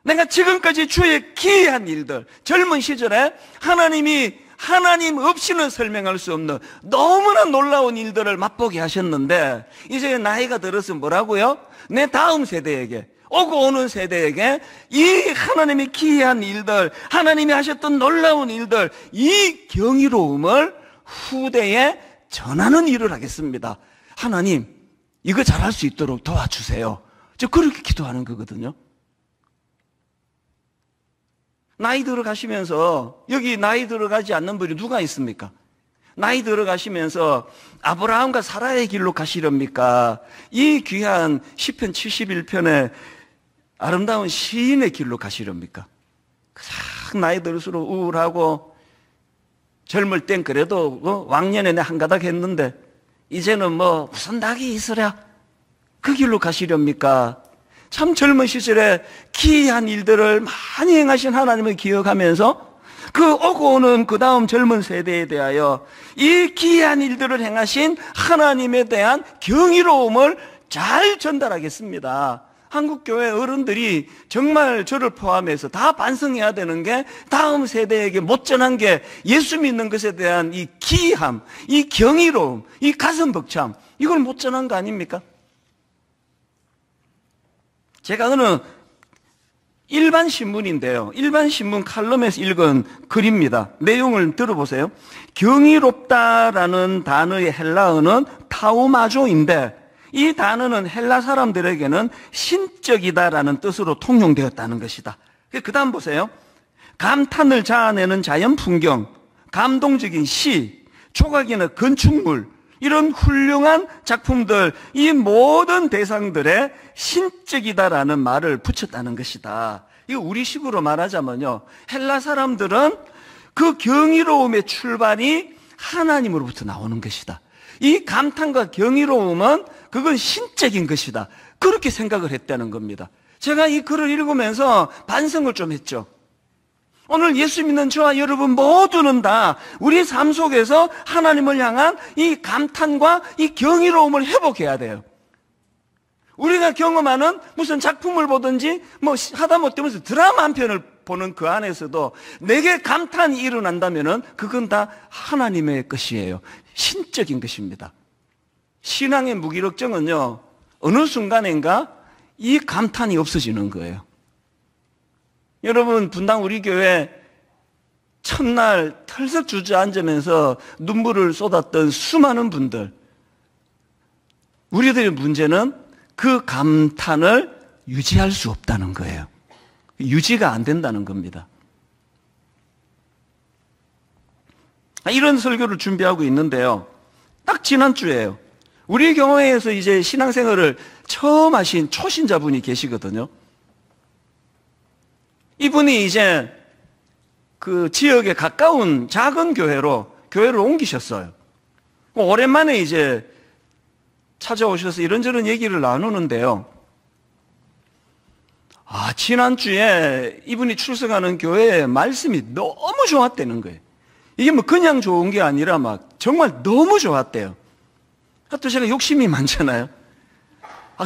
내가 지금까지 주의 기이한 일들, 젊은 시절에 하나님 없이는 설명할 수 없는 너무나 놀라운 일들을 맛보게 하셨는데, 이제 나이가 들어서 뭐라고요? 내 다음 세대에게, 오고 오는 세대에게 이 하나님의 기이한 일들, 하나님이 하셨던 놀라운 일들, 이 경이로움을 후대에 전하는 일을 하겠습니다. 하나님, 이거 잘할 수 있도록 도와주세요. 저 그렇게 기도하는 거거든요. 나이 들어가시면서, 여기 나이 들어가지 않는 분이 누가 있습니까? 나이 들어가시면서 아브라함과 사라의 길로 가시렵니까? 이 귀한 시편 71편의 아름다운 시인의 길로 가시렵니까? 싹 나이 들수록 우울하고, 젊을 땐 그래도 왕년에 내 한 가닥 했는데 이제는 뭐 무슨 닭이 있으랴, 그 길로 가시렵니까? 참 젊은 시절에 기이한 일들을 많이 행하신 하나님을 기억하면서 그 오고 오는 그 다음 젊은 세대에 대하여 이 기이한 일들을 행하신 하나님에 대한 경이로움을 잘 전달하겠습니다. 한국교회 어른들이 정말 저를 포함해서 다 반성해야 되는 게, 다음 세대에게 못 전한 게 예수 믿는 것에 대한 이 기이함, 이 경이로움, 이 가슴 벅참, 이걸 못 전한 거 아닙니까? 제가 어느 일반 신문인데요, 일반 신문 칼럼에서 읽은 글입니다. 내용을 들어보세요. 경이롭다라는 단어의 헬라어는 타우마조인데, 이 단어는 헬라 사람들에게는 신적이다라는 뜻으로 통용되었다는 것이다. 그 다음 보세요. 감탄을 자아내는 자연 풍경, 감동적인 시, 조각이나 건축물, 이런 훌륭한 작품들, 이 모든 대상들의 신적이다라는 말을 붙였다는 것이다. 이거 우리식으로 말하자면요, 헬라 사람들은 그 경이로움의 출발이 하나님으로부터 나오는 것이다. 이 감탄과 경이로움은 그건 신적인 것이다. 그렇게 생각을 했다는 겁니다. 제가 이 글을 읽으면서 반성을 좀 했죠. 오늘 예수 믿는 저와 여러분 모두는 다 우리 삶 속에서 하나님을 향한 이 감탄과 이 경이로움을 회복해야 돼요. 우리가 경험하는 무슨 작품을 보든지 뭐 하다못해 무슨 드라마 한 편을 보는 그 안에서도 내게 감탄이 일어난다면은 그건 다 하나님의 것이에요. 신적인 것입니다. 신앙의 무기력증은요, 어느 순간인가 이 감탄이 없어지는 거예요. 여러분, 분당 우리 교회 첫날 털썩 주저앉으면서 눈물을 쏟았던 수많은 분들, 우리들의 문제는 그 감탄을 유지할 수 없다는 거예요. 유지가 안 된다는 겁니다. 이런 설교를 준비하고 있는데요, 딱 지난주에요, 우리 교회에서 이제 신앙생활을 처음 하신 초신자분이 계시거든요. 이분이 이제 그 지역에 가까운 작은 교회를 옮기셨어요. 오랜만에 이제 찾아오셔서 이런저런 얘기를 나누는데요. 지난주에 이분이 출석하는 교회의 말씀이 너무 좋았다는 거예요. 이게 뭐 그냥 좋은 게 아니라 막 정말 너무 좋았대요. 또 제가 욕심이 많잖아요.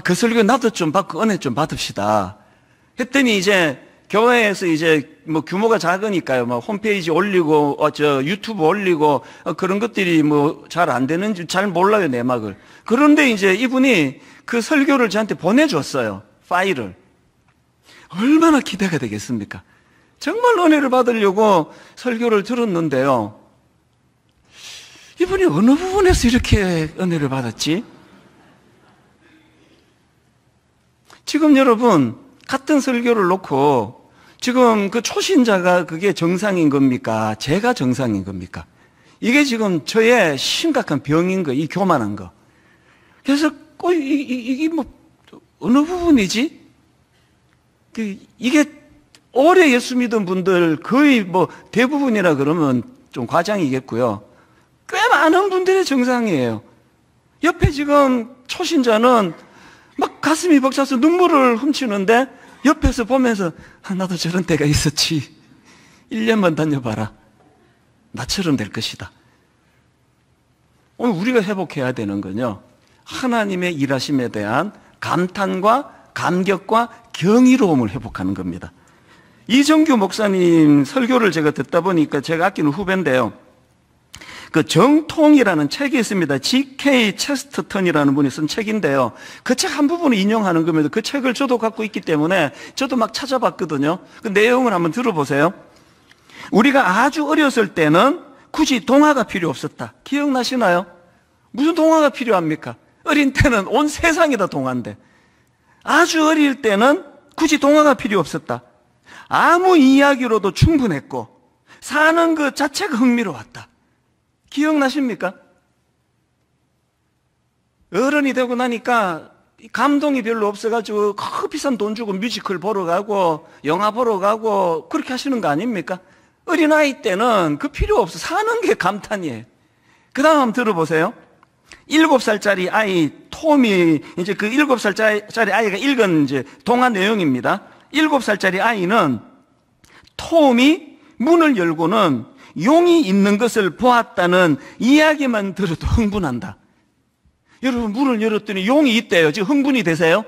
그 설교 나도 좀 받고 은혜 좀 받읍시다 했더니 이제 교회에서 이제 뭐 규모가 작으니까요, 막 홈페이지 올리고 유튜브 올리고 그런 것들이 뭐 잘 안 되는지 잘 몰라요, 내막을. 그런데 이제 이분이 그 설교를 저한테 보내줬어요, 파일을. 얼마나 기대가 되겠습니까? 정말 은혜를 받으려고 설교를 들었는데요, 이분이 어느 부분에서 이렇게 은혜를 받았지? 지금 여러분, 같은 설교를 놓고 지금 그 초신자가 그게 정상인 겁니까? 제가 정상인 겁니까? 이게 지금 저의 심각한 병인 거, 이 교만한 거. 그래서 이게 뭐 어느 부분이지? 이게 오래 예수 믿은 분들 거의 뭐 대부분이라 그러면 좀 과장이겠고요, 꽤 많은 분들의 정상이에요. 옆에 지금 초신자는 막 가슴이 벅차서 눈물을 훔치는데 옆에서 보면서 나도 저런 때가 있었지, 1년만 다녀봐라, 나처럼 될 것이다. 오늘 우리가 회복해야 되는 건요, 하나님의 일하심에 대한 감탄과 감격과 경이로움을 회복하는 겁니다. 이정규 목사님 설교를 제가 듣다 보니까 제가 아끼는 후배인데요, 그 정통이라는 책이 있습니다. G.K. 체스터턴이라는 분이 쓴 책인데요, 그 책 한 부분을 인용하는 겁니다. 그 책을 저도 갖고 있기 때문에 저도 막 찾아봤거든요. 그 내용을 한번 들어보세요. 우리가 아주 어렸을 때는 굳이 동화가 필요 없었다. 기억나시나요? 무슨 동화가 필요합니까? 어린 때는 온 세상이 다 동화인데, 아주 어릴 때는 굳이 동화가 필요 없었다. 아무 이야기로도 충분했고 사는 그 자체가 흥미로웠다. 기억나십니까? 어른이 되고 나니까 감동이 별로 없어가지고 비싼 돈 주고 뮤지컬 보러 가고 영화 보러 가고 그렇게 하시는 거 아닙니까? 어린아이 때는 그 필요 없어. 사는 게 감탄이에요. 그 다음 한번 들어보세요. 7살짜리 아이 톰이, 이제 그 7살짜리 아이가 읽은 이제 동화 내용입니다. 7살짜리 아이는 톰이 문을 열고는 용이 있는 것을 보았다는 이야기만 들어도 흥분한다. 여러분, 문을 열었더니 용이 있대요. 지금 흥분이 되세요?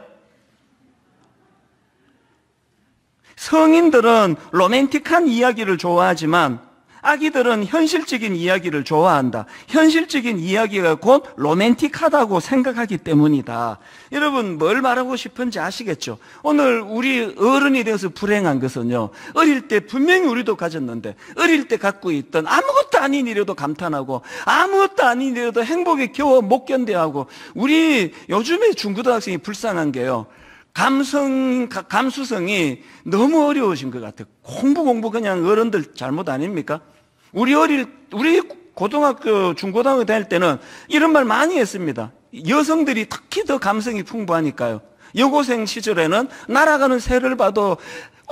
성인들은 로맨틱한 이야기를 좋아하지만 아기들은 현실적인 이야기를 좋아한다. 현실적인 이야기가 곧 로맨틱하다고 생각하기 때문이다. 여러분, 뭘 말하고 싶은지 아시겠죠? 오늘 우리 어른이 되어서 불행한 것은요, 어릴 때 분명히 우리도 가졌는데 어릴 때 갖고 있던 아무것도 아닌 일에도 감탄하고 아무것도 아닌 일에도 행복에 겨워 못 견뎌하고, 우리 요즘에 중고등학생이 불쌍한 게요, 감수성이 너무 어려우신 것 같아요. 공부 그냥 어른들 잘못 아닙니까? 우리 고등학교, 중고등학교 다닐 때는 이런 말 많이 했습니다. 여성들이 특히 더 감성이 풍부하니까요. 여고생 시절에는 날아가는 새를 봐도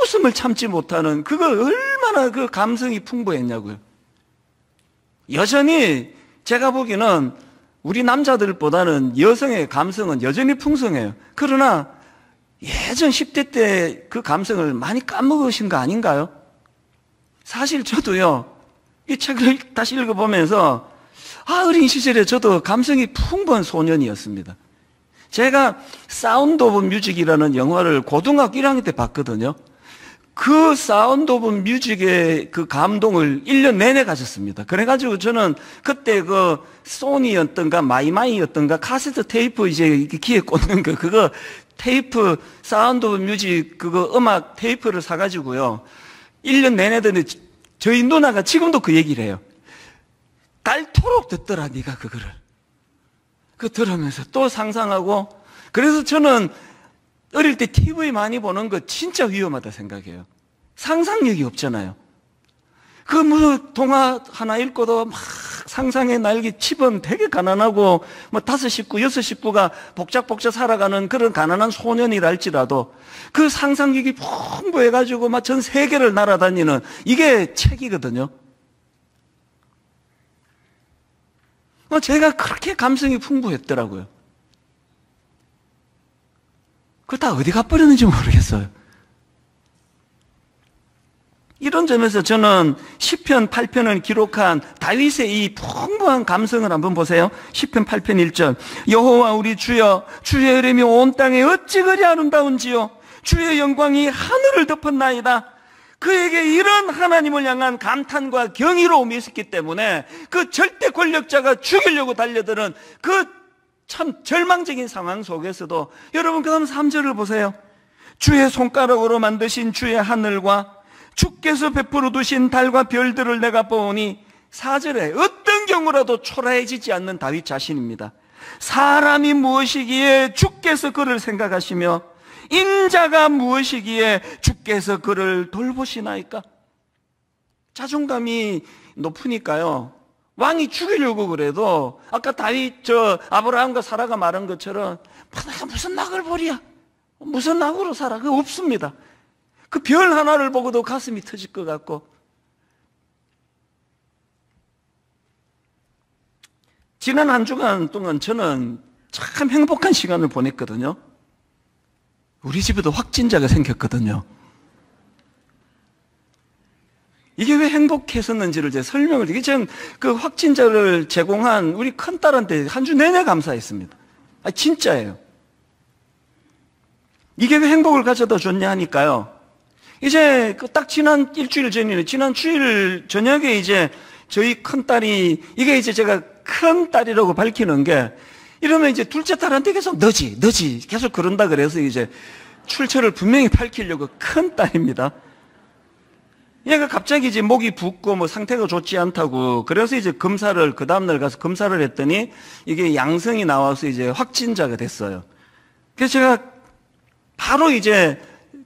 웃음을 참지 못하는, 그거 얼마나 그 감성이 풍부했냐고요. 여전히 제가 보기에는 우리 남자들보다는 여성의 감성은 여전히 풍성해요. 그러나 예전 10대 때 그 감성을 많이 까먹으신 거 아닌가요? 사실 저도요, 이 책을 다시 읽어보면서 어린 시절에 저도 감성이 풍부한 소년이었습니다. 제가 사운드 오브 뮤직이라는 영화를 고등학교 1학년 때 봤거든요. 그 사운드 오브 뮤직의 그 감동을 1년 내내 가졌습니다. 그래가지고 저는 그때 그 소니였던가 마이마이였던가 카세트 테이프 이제 귀에 꽂는 거, 그거 테이프 사운드 오브 뮤직 그거 음악 테이프를 사가지고요. 1년 내내 듣는데 저희 누나가 지금도 그 얘기를 해요. 닳도록 듣더라, 네가 그거를. 그 들으면서 또 상상하고. 그래서 저는 어릴 때 TV 많이 보는 거 진짜 위험하다 생각해요. 상상력이 없잖아요. 그 뭐 동화 하나 읽고도 막 상상의 날개 집은 되게 가난하고 뭐 5식구, 6식구가 복작복작 살아가는 그런 가난한 소년이랄지라도 그 상상력이 풍부해가지고 막 전 세계를 날아다니는 이게 책이거든요. 제가 그렇게 감성이 풍부했더라고요. 그거 다 어디 가버렸는지 모르겠어요. 이런 점에서 저는 시편 8편을 기록한 다윗의 이 풍부한 감성을 한번 보세요. 시편 8편 1절. 여호와 우리 주여, 주의 이름이 온 땅에 어찌 그리 아름다운지요. 주의 영광이 하늘을 덮었나이다. 그에게 이런 하나님을 향한 감탄과 경이로움이 있었기 때문에 그 절대 권력자가 죽이려고 달려드는 그 참 절망적인 상황 속에서도 여러분 그 다음 3절을 보세요. 주의 손가락으로 만드신 주의 하늘과 주께서 베풀어 두신 달과 별들을 내가 보오니 4절에 어떤 경우라도 초라해지지 않는 다윗 자신입니다. 사람이 무엇이기에 주께서 그를 생각하시며 인자가 무엇이기에 주께서 그를 돌보시나이까? 자존감이 높으니까요, 왕이 죽이려고 그래도 아까 다윗 아브라함과 사라가 말한 것처럼 내가 무슨 낙을 벌이야, 무슨 낙으로 살아, 그거 없습니다. 그 별 하나를 보고도 가슴이 터질 것 같고. 지난 한 주간 동안 저는 참 행복한 시간을 보냈거든요. 우리 집에도 확진자가 생겼거든요. 이게 왜 행복했었는지를 제가 설명을, 이게 지금 그 확진자를 제공한 우리 큰딸한테 한 주 내내 감사했습니다. 진짜예요. 이게 왜 행복을 가져다 줬냐 하니까요, 이제 그 딱 지난 일주일 전이네, 지난 주일 저녁에 이제 저희 큰딸이, 이게 이제 제가 큰딸이라고 밝히는 게, 이러면 이제 둘째 딸한테 계속 너지 계속 그런다 그래서 이제 출처를 분명히 밝히려고 큰딸입니다. 얘가 갑자기 이제 목이 붓고 뭐 상태가 좋지 않다고, 그래서 이제 검사를, 그 다음날 가서 검사를 했더니 이게 양성이 나와서 이제 확진자가 됐어요. 그래서 제가 바로 이제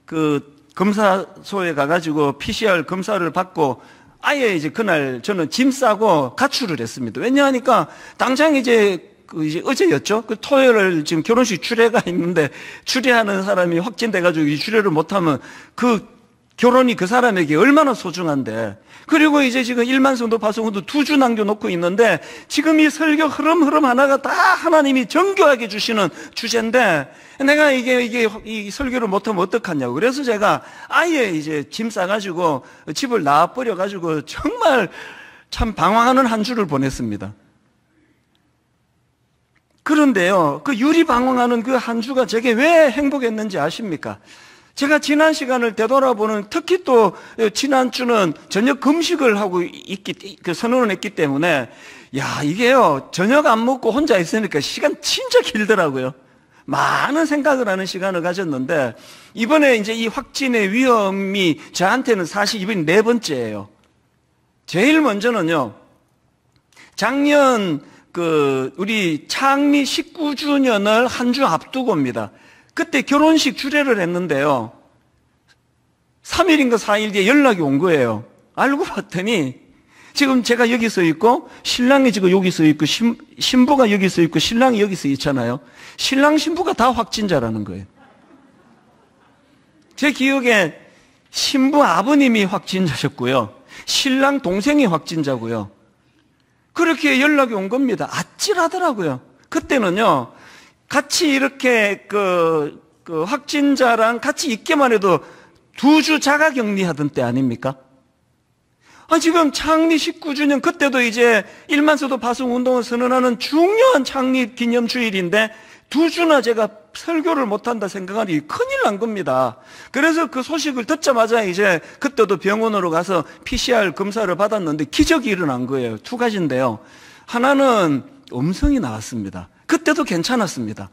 그 검사소에 가가지고 PCR 검사를 받고 아예 이제 그날 저는 짐 싸고 가출을 했습니다. 왜냐하니까 당장 이제 어제였죠? 그 토요일 지금 결혼식 추례가 있는데 추례하는 사람이 확진돼가지고 이 추례를 못하면 그 결혼이 그 사람에게 얼마나 소중한데. 그리고 이제 지금 1만 성도 파송도 2주 남겨놓고 있는데 지금 이 설교 흐름 하나가 다 하나님이 정교하게 주시는 주제인데 내가 이 설교를 못하면 어떡하냐고. 그래서 제가 아예 이제 짐 싸가지고 집을 나와버려가지고 정말 참 방황하는 한 주를 보냈습니다. 그런데요, 그 유리방황하는 그 한 주가 제게 왜 행복했는지 아십니까? 제가 지난 시간을 되돌아보는, 특히 또 지난주는 저녁 금식을 하고 선언을 했기 때문에, 이게요, 저녁 안 먹고 혼자 있으니까 시간 진짜 길더라고요. 많은 생각을 하는 시간을 가졌는데, 이번에 이제 이 확진의 위험이 저한테는 사실 이번이 4번째예요. 제일 먼저는요, 작년 우리 창미 19주년을 한 주 앞두고입니다. 그때 결혼식 주례를 했는데요, 3일인가 4일 뒤에 연락이 온 거예요. 알고 봤더니 지금 제가 여기 서 있고 신랑이 지금 여기 서 있고 신부가 여기 서 있고 신랑이 여기 서 있잖아요. 신랑 신부가 다 확진자라는 거예요. 제 기억에 신부 아버님이 확진자셨고요, 신랑 동생이 확진자고요. 그렇게 연락이 온 겁니다. 아찔하더라고요. 그때는요, 같이 이렇게 그 확진자랑 같이 있기만 해도 2주 자가격리 하던 때 아닙니까? 지금 창립 19주년 그때도 이제 1만서도 파송 운동을 선언하는 중요한 창립 기념 주일인데 2주나 제가 설교를 못한다 생각하니 큰일 난 겁니다. 그래서 그 소식을 듣자마자 이제 그때도 병원으로 가서 PCR 검사를 받았는데 기적이 일어난 거예요. 2가지인데요. 하나는 음성이 나왔습니다. 그때도 괜찮았습니다.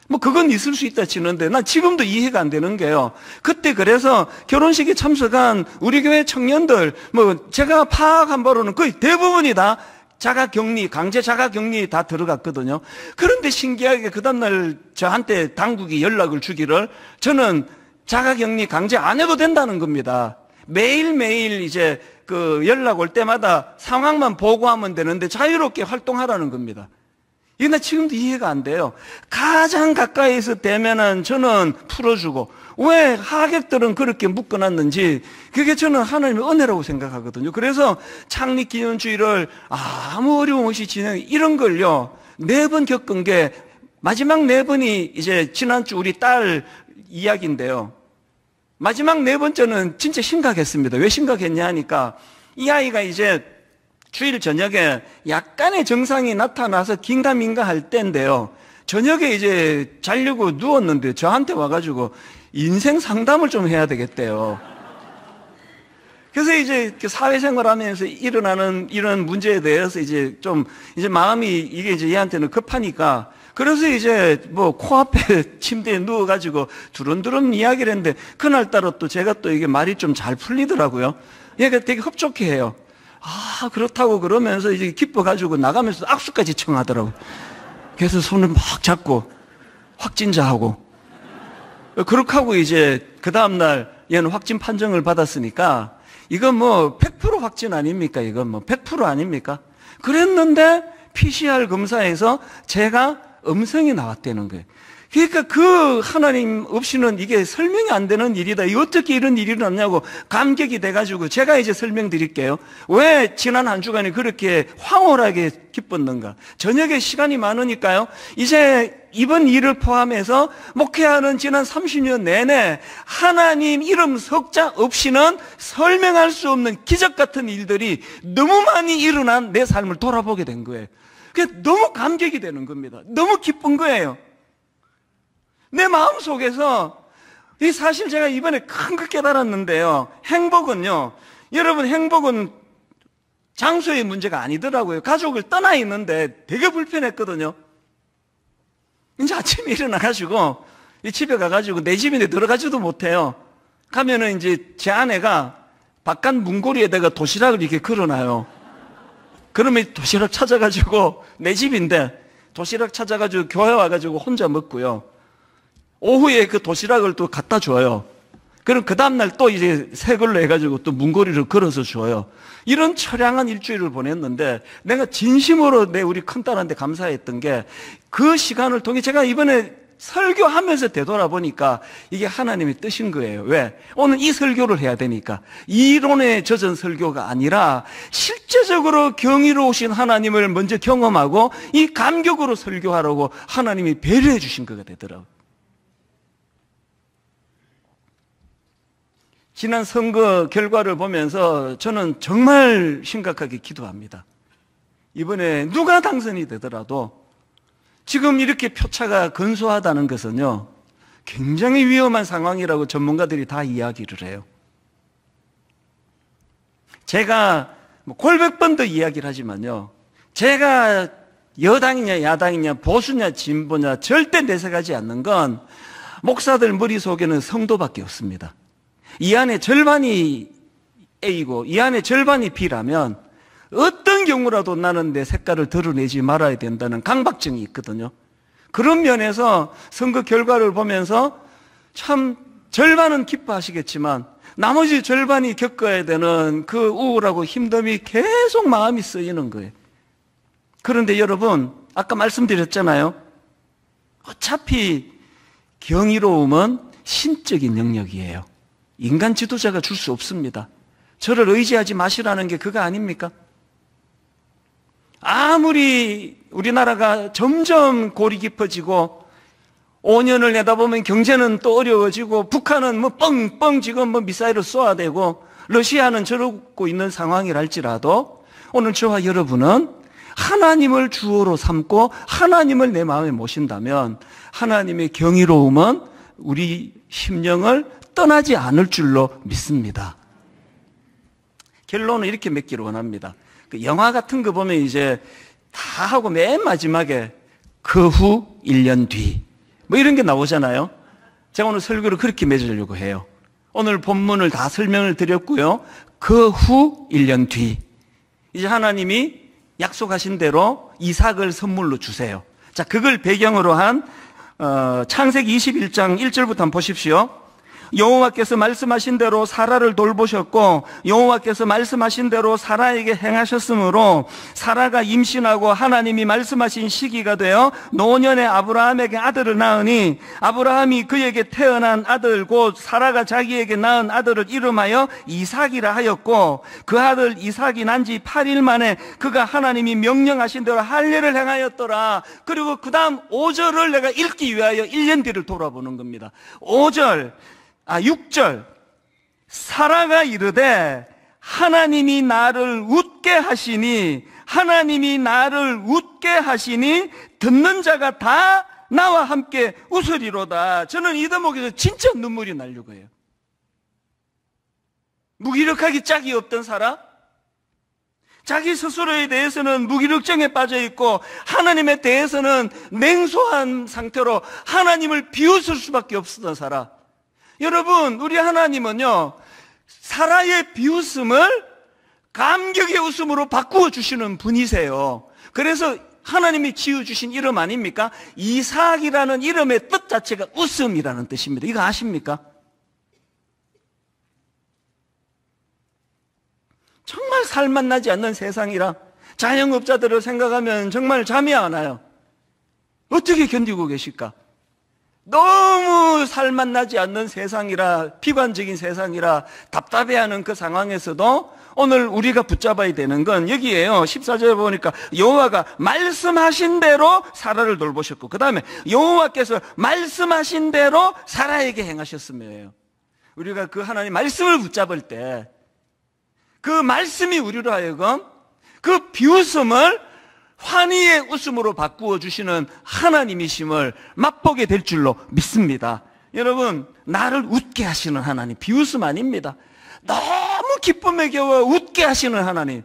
뭐 그건 있을 수 있다 치는데 난 지금도 이해가 안 되는 게요. 그때 그래서 결혼식에 참석한 우리 교회 청년들 뭐 제가 파악한 바로는 거의 대부분이 다 자가격리, 강제 자가격리 다 들어갔거든요. 그런데 신기하게 그 다음날 저한테 당국이 연락을 주기를 저는 자가격리 강제 안 해도 된다는 겁니다. 매일매일 이제 그 연락 올 때마다 상황만 보고하면 되는데 자유롭게 활동하라는 겁니다. 이게 나 지금도 이해가 안 돼요. 가장 가까이서 대면한 저는 풀어주고 왜 하객들은 그렇게 묶어놨는지 그게 저는 하나님의 은혜라고 생각하거든요. 그래서 창립기념주의를 아무 어려움 없이 이런 걸요 4번 겪은 게 마지막 4번이 이제 지난주 우리 딸 이야기인데요. 마지막 4번째는 진짜 심각했습니다. 왜 심각했냐 하니까 이 아이가 이제 주일 저녁에 약간의 증상이 나타나서 긴가민가 할 때인데요. 저녁에 이제 자려고 누웠는데 저한테 와가지고 인생 상담을 좀 해야 되겠대요. 그래서 이제 사회생활 하면서 일어나는 이런 문제에 대해서 이제 좀 이제 마음이 이게 이제 얘한테는 급하니까 그래서 이제 뭐 코앞에 침대에 누워가지고 두런두런 이야기를 했는데 그날따라 또 제가 또 이게 말이 좀 잘 풀리더라고요. 얘가 되게 흡족해 해요. 그렇다고 그러면서 이제 기뻐가지고 나가면서 악수까지 청하더라고. 그래서 손을 막 잡고 확진자하고 그렇게 하고 이제 그 다음날 얘는 확진 판정을 받았으니까 이건 뭐 100% 확진 아닙니까? 이건 뭐 100% 아닙니까? 그랬는데 PCR 검사에서 제가 음성이 나왔다는 거예요. 그러니까 그 하나님 없이는 이게 설명이 안 되는 일이다. 어떻게 이런 일이 일어났냐고 감격이 돼가지고 제가 이제 설명드릴게요. 왜 지난 한 주간이 그렇게 황홀하게 기뻤는가. 저녁에 시간이 많으니까요. 이제 이번 일을 포함해서 목회하는 지난 30년 내내 하나님 이름 석자 없이는 설명할 수 없는 기적 같은 일들이 너무 많이 일어난 내 삶을 돌아보게 된 거예요. 그게 너무 감격이 되는 겁니다. 너무 기쁜 거예요. 내 마음속에서 사실 제가 이번에 큰 거 깨달았는데요. 행복은요. 여러분 행복은 장소의 문제가 아니더라고요. 가족을 떠나 있는데 되게 불편했거든요. 이제 아침에 일어나가지고 집에 가가지고 내 집인데 들어가지도 못해요. 가면은 이제 제 아내가 바깥 문고리에다가 도시락을 이렇게 걸어놔요. 그러면 도시락 찾아가지고 내 집인데 도시락 찾아가지고 교회 와가지고 혼자 먹고요. 오후에 그 도시락을 또 갖다 줘요. 그럼 그 다음날 또 이제 새 걸로 해가지고 또 문고리를 걸어서 줘요. 이런 처량한 일주일을 보냈는데 내가 진심으로 우리 큰딸한테 감사했던 게 그 시간을 통해 제가 이번에 설교하면서 되돌아보니까 이게 하나님의 뜻인 거예요. 왜? 오늘 이 설교를 해야 되니까. 이론에 젖은 설교가 아니라 실제적으로 경이로우신 하나님을 먼저 경험하고 이 감격으로 설교하라고 하나님이 배려해 주신 거가 되더라고요. 지난 선거 결과를 보면서 저는 정말 심각하게 기도합니다. 이번에 누가 당선이 되더라도 지금 이렇게 표차가 근소하다는 것은요, 굉장히 위험한 상황이라고 전문가들이 다 이야기를 해요. 제가 골백 번 더 이야기를 하지만요, 제가 여당이냐 야당이냐 보수냐 진보냐 절대 내색하지 않는 건 목사들 머릿속에는 성도밖에 없습니다. 이 안에 절반이 A고 이 안에 절반이 B라면 어떤 경우라도 나는 내 색깔을 드러내지 말아야 된다는 강박증이 있거든요. 그런 면에서 선거 결과를 보면서 참 절반은 기뻐하시겠지만 나머지 절반이 겪어야 되는 그 우울하고 힘듦이 계속 마음이 쓰이는 거예요. 그런데 여러분, 아까 말씀드렸잖아요. 어차피 경이로움은 신적인 영역이에요. 인간 지도자가 줄 수 없습니다. 저를 의지하지 마시라는 게 그거 아닙니까? 아무리 우리나라가 점점 골이 깊어지고 5년을 내다보면 경제는 또 어려워지고 북한은 뭐 뻥뻥 지금 뭐 미사일을 쏘아대고 러시아는 저러고 있는 상황이랄지라도 오늘 저와 여러분은 하나님을 주어로 삼고 하나님을 내 마음에 모신다면 하나님의 경이로움은 우리 심령을 떠나지 않을 줄로 믿습니다. 결론은 이렇게 맺기를 원합니다. 그 영화 같은 거 보면 이제 다 하고 맨 마지막에 그 후 1년 뒤 뭐 이런 게 나오잖아요. 제가 오늘 설교를 그렇게 맺으려고 해요. 오늘 본문을 다 설명을 드렸고요. 그 후 1년 뒤 이제 하나님이 약속하신 대로 이삭을 선물로 주세요. 자, 그걸 배경으로 한 창세기 21장 1절부터 한번 보십시오. 여호와께서 말씀하신 대로 사라를 돌보셨고 여호와께서 말씀하신 대로 사라에게 행하셨으므로 사라가 임신하고 하나님이 말씀하신 시기가 되어 노년에 아브라함에게 아들을 낳으니 아브라함이 그에게 태어난 아들 곧 사라가 자기에게 낳은 아들을 이름하여 이삭이라 하였고 그 아들 이삭이 난 지 8일 만에 그가 하나님이 명령하신 대로 할례를 행하였더라. 그리고 그 다음 5절을 내가 읽기 위하여 1년 뒤를 돌아보는 겁니다. 6절 사라가 이르되 하나님이 나를 웃게 하시니 듣는 자가 다 나와 함께 웃으리로다. 저는 이 대목에서 진짜 눈물이 나려고 해요. 무기력하기 짝이 없던 사라, 자기 스스로에 대해서는 무기력증에 빠져있고 하나님에 대해서는 냉소한 상태로 하나님을 비웃을 수밖에 없었던 사라. 여러분, 우리 하나님은요, 사라의 비웃음을 감격의 웃음으로 바꾸어 주시는 분이세요. 그래서 하나님이 지어주신 이름 아닙니까? 이삭이라는 이름의 뜻 자체가 웃음이라는 뜻입니다. 이거 아십니까? 정말 살맛 나지 않는 세상이라 자영업자들을 생각하면 정말 잠이 안 와요. 어떻게 견디고 계실까? 너무 살맛 나지 않는 세상이라, 비관적인 세상이라 답답해하는 그 상황에서도 오늘 우리가 붙잡아야 되는 건 여기에요. 14절에 보니까 여호와가 말씀하신 대로 사라를 돌보셨고 그 다음에 여호와께서 말씀하신 대로 사라에게 행하셨음이에요. 우리가 그 하나님 말씀을 붙잡을 때 그 말씀이 우리로 하여금 그 비웃음을 환희의 웃음으로 바꾸어 주시는 하나님이심을 맛보게 될 줄로 믿습니다. 여러분, 나를 웃게 하시는 하나님, 비웃음 아닙니다. 너무 기쁨에 겨워 웃게 하시는 하나님,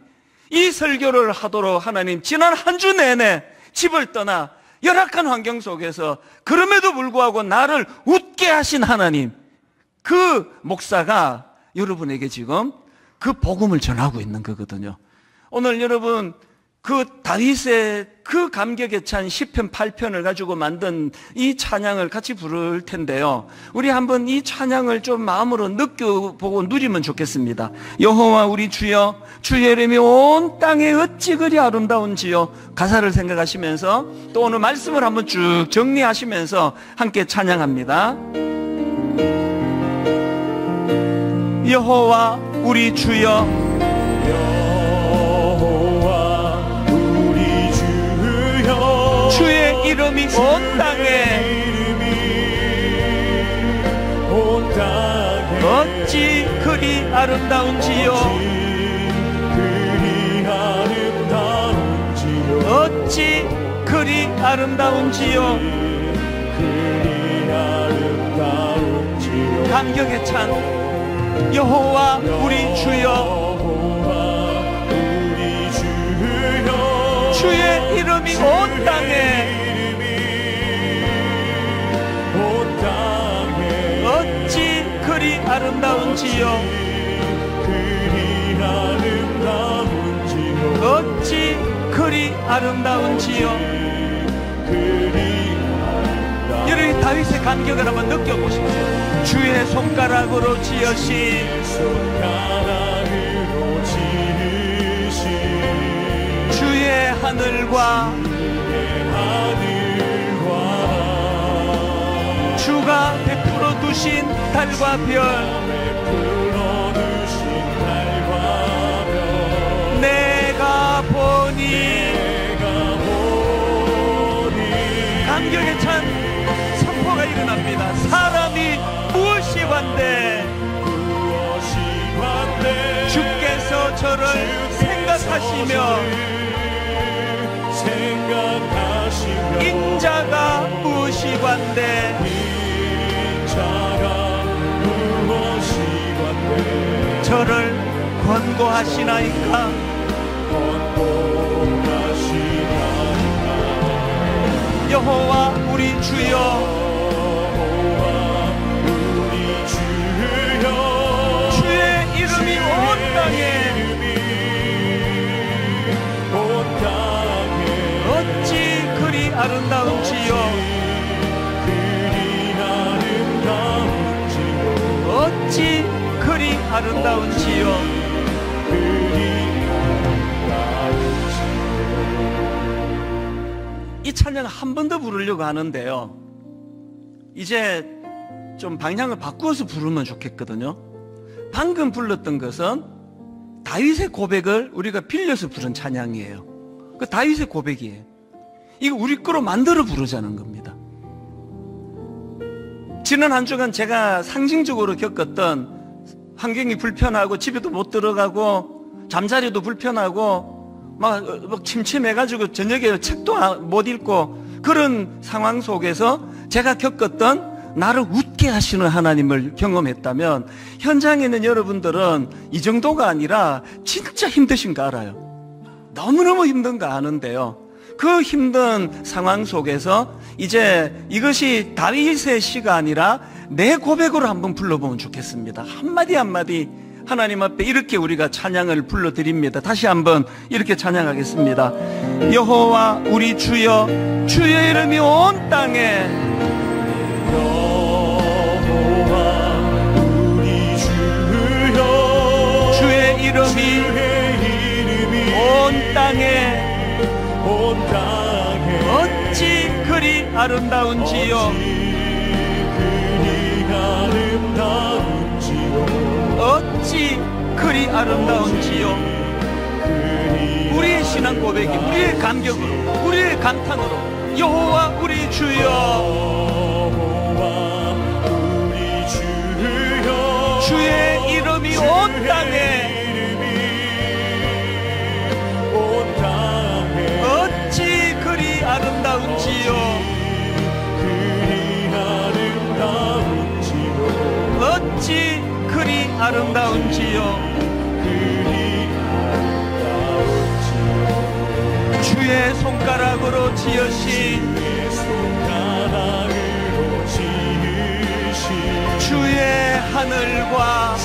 이 설교를 하도록 하나님 지난 한 주 내내 집을 떠나 열악한 환경 속에서 그럼에도 불구하고 나를 웃게 하신 하나님, 그 목사가 여러분에게 지금 그 복음을 전하고 있는 거거든요. 오늘 여러분, 그 다윗의 그 감격에 찬 시편 8편을 가지고 만든 이 찬양을 같이 부를 텐데요. 우리 한번 이 찬양을 좀 마음으로 느껴보고 누리면 좋겠습니다. 여호와 우리 주여, 주의 이름이 온 땅에 어찌 그리 아름다운지요. 가사를 생각하시면서 또 오늘 말씀을 한번 쭉 정리하시면서 함께 찬양합니다. 여호와 우리 주여, 주의 이름이 온 땅에 어찌 그리 아름다운지요. 어찌 그리 아름다운지요. 감격에 찬 여호와 우리 주여, 주의 이름이 온 땅에 어찌 그리 아름다운지요. 어찌 그리 아름다운지요. 여러분, 다윗의 감격을 한번 느껴보십시오. 주의 손가락으로 지으신 주의 하늘과 주가 베풀어 두신 달과 별, 내가 보니 감격에 찬 선포가 일어납니다. 사람이 무엇이 관대 주께서 저를 생각하시며 인자가 무엇이 관대 저를 권고하시나이까 여호와 우리 주여 주의 이름이 온 땅에 어찌 그리 아름다운지요 어찌 그리 아름다운지요 이 찬양을 한 번 더 부르려고 하는데요, 이제 좀 방향을 바꾸어서 부르면 좋겠거든요. 방금 불렀던 것은 다윗의 고백을 우리가 빌려서 부른 찬양이에요. 그 다윗의 고백이에요. 이거 우리 거로 만들어 부르자는 겁니다. 지난 한 주간 제가 상징적으로 겪었던 환경이 불편하고 집에도 못 들어가고 잠자리도 불편하고 막 침침해가지고 저녁에 책도 못 읽고 그런 상황 속에서 제가 겪었던 나를 웃게 하시는 하나님을 경험했다면 현장에 있는 여러분들은 이 정도가 아니라 진짜 힘드신 거 알아요. 너무너무 힘든 거 아는데요, 그 힘든 상황 속에서 이제 이것이 다윗의 시가 아니라 내 고백으로 한번 불러보면 좋겠습니다. 한마디 한마디 하나님 앞에 이렇게 우리가 찬양을 불러드립니다. 다시 한번 이렇게 찬양하겠습니다. 여호와 우리 주여 주의 이름이 온 땅에 주의 이름이 온 땅에 어찌 그리 아름다운지요 어찌 그리 아름다운지요. 우리의 신앙 고백이 우리의 감격으로 우리의 감탄으로 여호와 우리 주여 주의 이름이 온 땅에 어찌 그리 아름다운지요 어찌 그리 아름다운지요 주의 손가락으로 지으신 주의 하늘과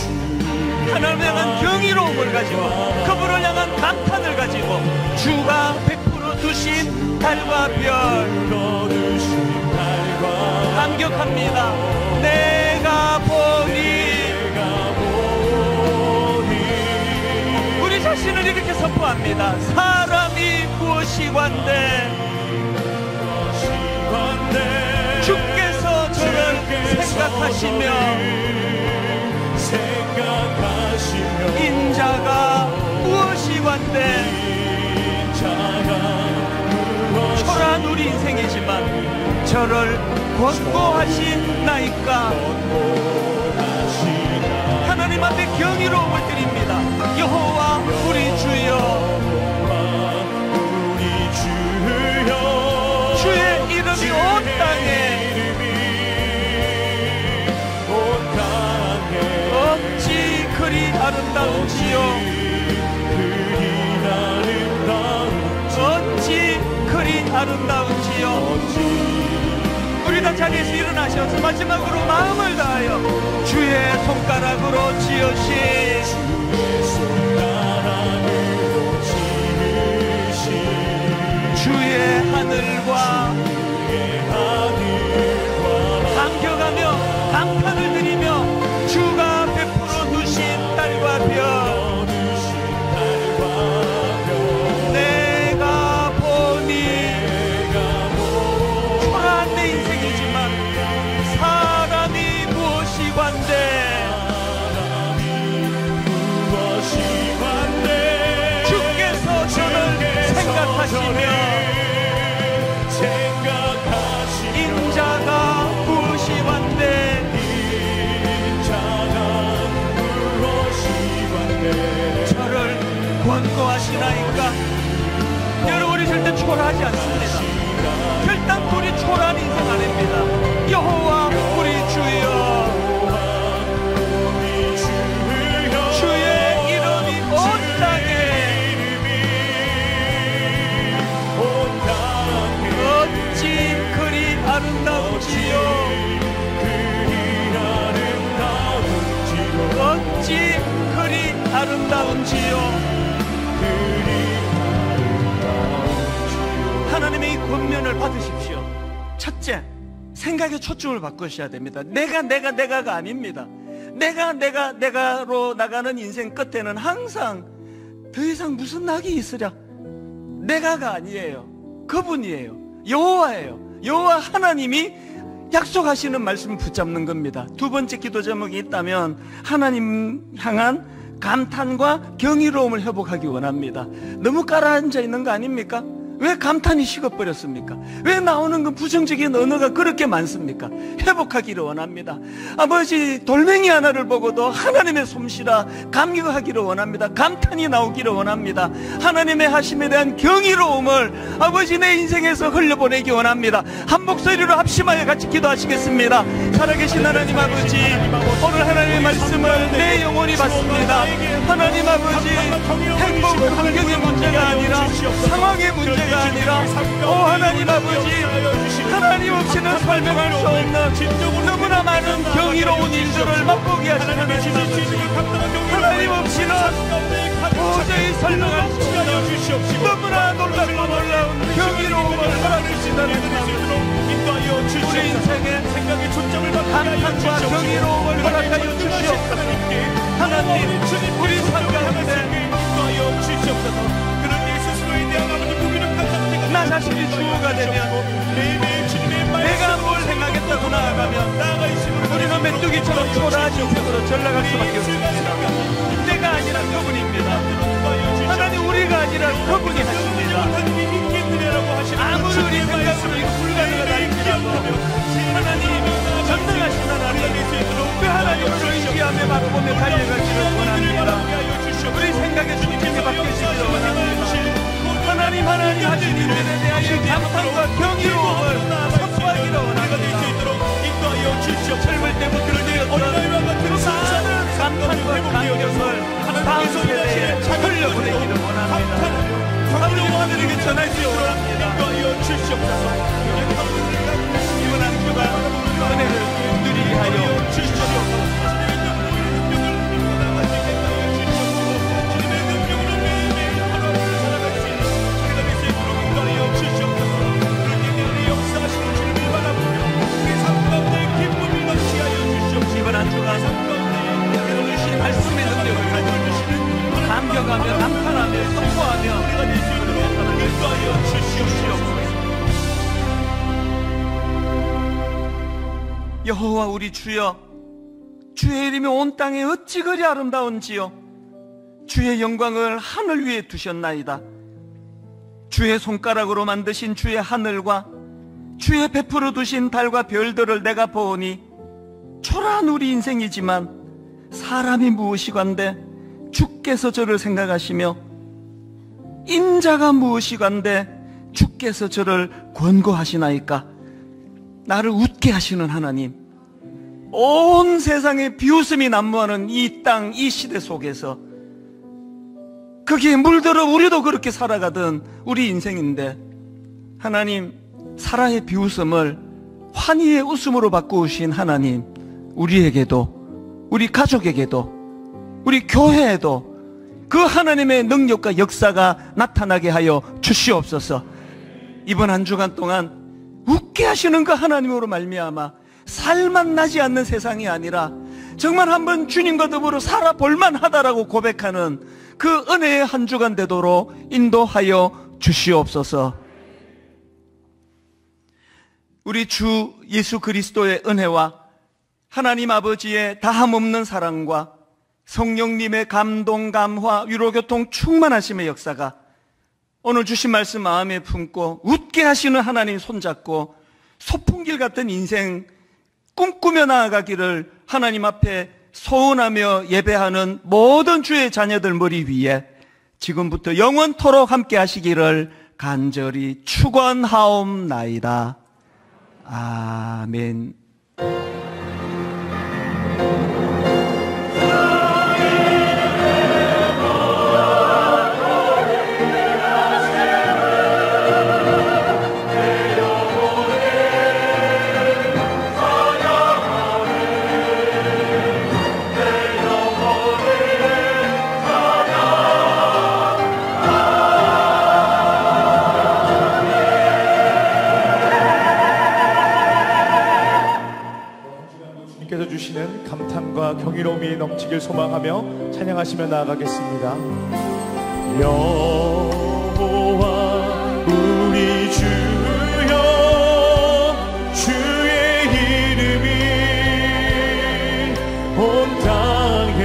하나님을 향한 경이로움을 가지고 그분을 향한 감탄을 가지고 주가 베풀어 두신 달과 별 감격합니다. 내가 보니 우리 자신을 이렇게 선포합니다. 사람이 무엇이 관대 주께서 저를 생각하시며 인자가 무엇이 관대 초라한 우리 인생이지만 저를 권고하신 나이까 하나님 앞에 경이로움을 드립니다. 여호와 우리 주여 주의 이름이 온 땅에 어찌 그리 아름다운지요 어찌 그리 아름다운지요. 우리 다 자리에서 일어나셔서 마지막으로 마음을 다하여 주의 손가락으로 지으신 주의 하늘과 감격하며 감탄을 드리며 주가 베풀어 두신 달과 별 내가 보니 초라한 내 인생이지만 사람이 무엇이 관대 주께서 저를 생각하시며 인자가 무엇이 권고하시나이까? 여러분, 우리 절대 초라하지 않습니다. 별땅돌이 초라한 인생 아닙니다. 여호와 우리 주여, 주의 이름이 온 땅에 어찌 그리 아름다운지요, 어찌 그리 아름다운지요. 하나님의 이 권면을 받으십시오. 첫째, 생각의 초점을 바꾸셔야 됩니다. 내가가 아닙니다. 내가로 나가는 인생 끝에는 항상 더 이상 무슨 낙이 있으랴. 내가가 아니에요. 그분이에요. 여호와예요. 여호와 하나님이 약속하시는 말씀을 붙잡는 겁니다. 두 번째 기도 제목이 있다면 하나님 향한 감탄과 경이로움을 회복하기 원합니다. 너무 깔아앉아 있는 거 아닙니까? 왜 감탄이 식어버렸습니까? 왜 나오는 건 부정적인 언어가 그렇게 많습니까? 회복하기를 원합니다. 아버지, 돌멩이 하나를 보고도 하나님의 솜씨라 감격하기를 원합니다. 감탄이 나오기를 원합니다. 하나님의 하심에 대한 경이로움을 아버지 내 인생에서 흘려보내기 원합니다. 한 목소리로 합심하여 같이 기도하시겠습니다. 살아계신 하나님 아버지, 오늘 하나님의 말씀을 내 영혼이 받습니다. 하나님 아버지, 행복 환경의 문제가 아니라 상황의 문제가 아니라, 오 하나님 아버지, 하나님 없이는 설명할 수 없는 너무나 많은 경이로운 일들을 맛보게 하시는 하나님 아버지, 하나님 없이는 도저히 설명할 수 없는 너무나 놀랍고 놀라운 경이로움을 허락주시다는 아버지, 우리 인생에 감탄과 경이로움을 허락하여 주시옵소서. 하나님, 우리 삶 가운데 나 자신이 주어가 되면, 내가 뭘 생각했다고 나아가면 우리는 메뚜기처럼 초라한 인생으로 전락할 수밖에 없습니다. 내가 아니라 그분입니다. 하나님, 우리가 아니라 그분이 하십니다. 아무리 우리 생각으로 이거 불가능하다 할지라도 하나님 전능하신 하나님, 그 하나님을 의지하며 바라보며 달려가기를 원합니다. 우리 생각의 중심이 바뀌시기를 원합니다. 하나님 하신 일들에 대하여 감탄과 경이로움을 선포하기를 원합니다. 젊을 때부터 느꼈던 그 많은 감탄과 감격을 다음 세대에 흘려보내기를 원합니다. 우리 영혼들에게 전할 수 있도록 합니다. 이번 한 주간 은혜를 누리게 하여 주시옵소서. 이번 한 주간 주신 말씀의 능력을 가지고 감격하며 감탄하며 선포하며 인도하여 주시옵소서. 여호와 우리 주여, 주의 이름이 온 땅에 어찌 그리 아름다운지요. 주의 영광을 하늘 위에 두셨나이다. 주의 손가락으로 만드신 주의 하늘과 주의 베풀어 두신 달과 별들을 내가 보오니 초라한 우리 인생이지만 사람이 무엇이간데 주께서 저를 생각하시며 인자가 무엇이간데 주께서 저를 권고하시나이까. 나를 웃게 하시는 하나님, 온 세상에 비웃음이 난무하는 이 땅, 이 시대 속에서 거기에 물들어 우리도 그렇게 살아가던 우리 인생인데, 하나님, 사라의 비웃음을 환희의 웃음으로 바꾸신 하나님, 우리에게도, 우리 가족에게도, 우리 교회에도 그 하나님의 능력과 역사가 나타나게 하여 주시옵소서. 이번 한 주간 동안 웃게 하시는 그 하나님으로 말미암아 살맛 나지 않는 세상이 아니라 정말 한번 주님과 더불어 살아볼만 하다라고 고백하는 그 은혜의 한 주간 되도록 인도하여 주시옵소서. 우리 주 예수 그리스도의 은혜와 하나님 아버지의 다함없는 사랑과 성령님의 감동, 감화, 위로교통 충만하심의 역사가 오늘 주신 말씀 마음에 품고 웃게 하시는 하나님 손잡고 소풍길 같은 인생 꿈꾸며 나아가기를 하나님 앞에 소원하며 예배하는 모든 주의 자녀들 머리 위에 지금부터 영원토록 함께 하시기를 간절히 축원하옵나이다. 아멘. 주님께서 주시는 감탄과 경이로움이 넘치길 소망하며 찬양하시며 나아가겠습니다. 여호와 우리 주여, 주의 이름이 온 땅에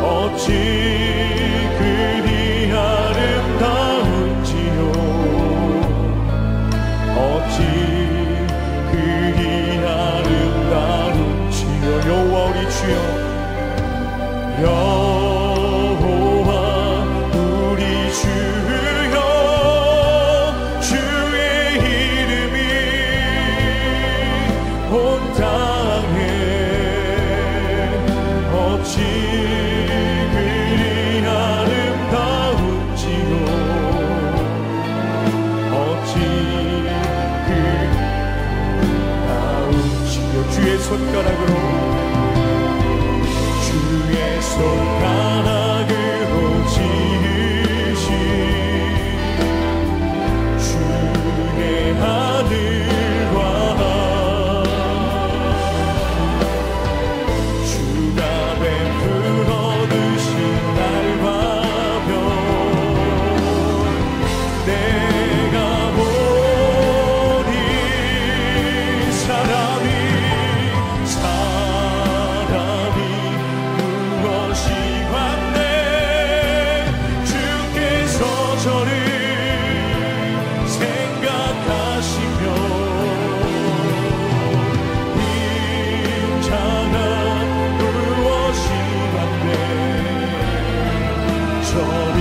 어찌 그리 아름다운지요. 어찌 그리 아름다운지요. 여호와 우리 주여, 여호와 우리 주여, 주의 이름이 온 땅에 어찌 그리 아름다운지요. 어찌 주의 손가락으로, 주의 손가락으로 지으신 주의 하늘과 주가 베풀어 두신 날과 별, 내가 보니 사람이 무엇이 관내 주께서 저를 생각하시며 임자가 무엇이 관내 저를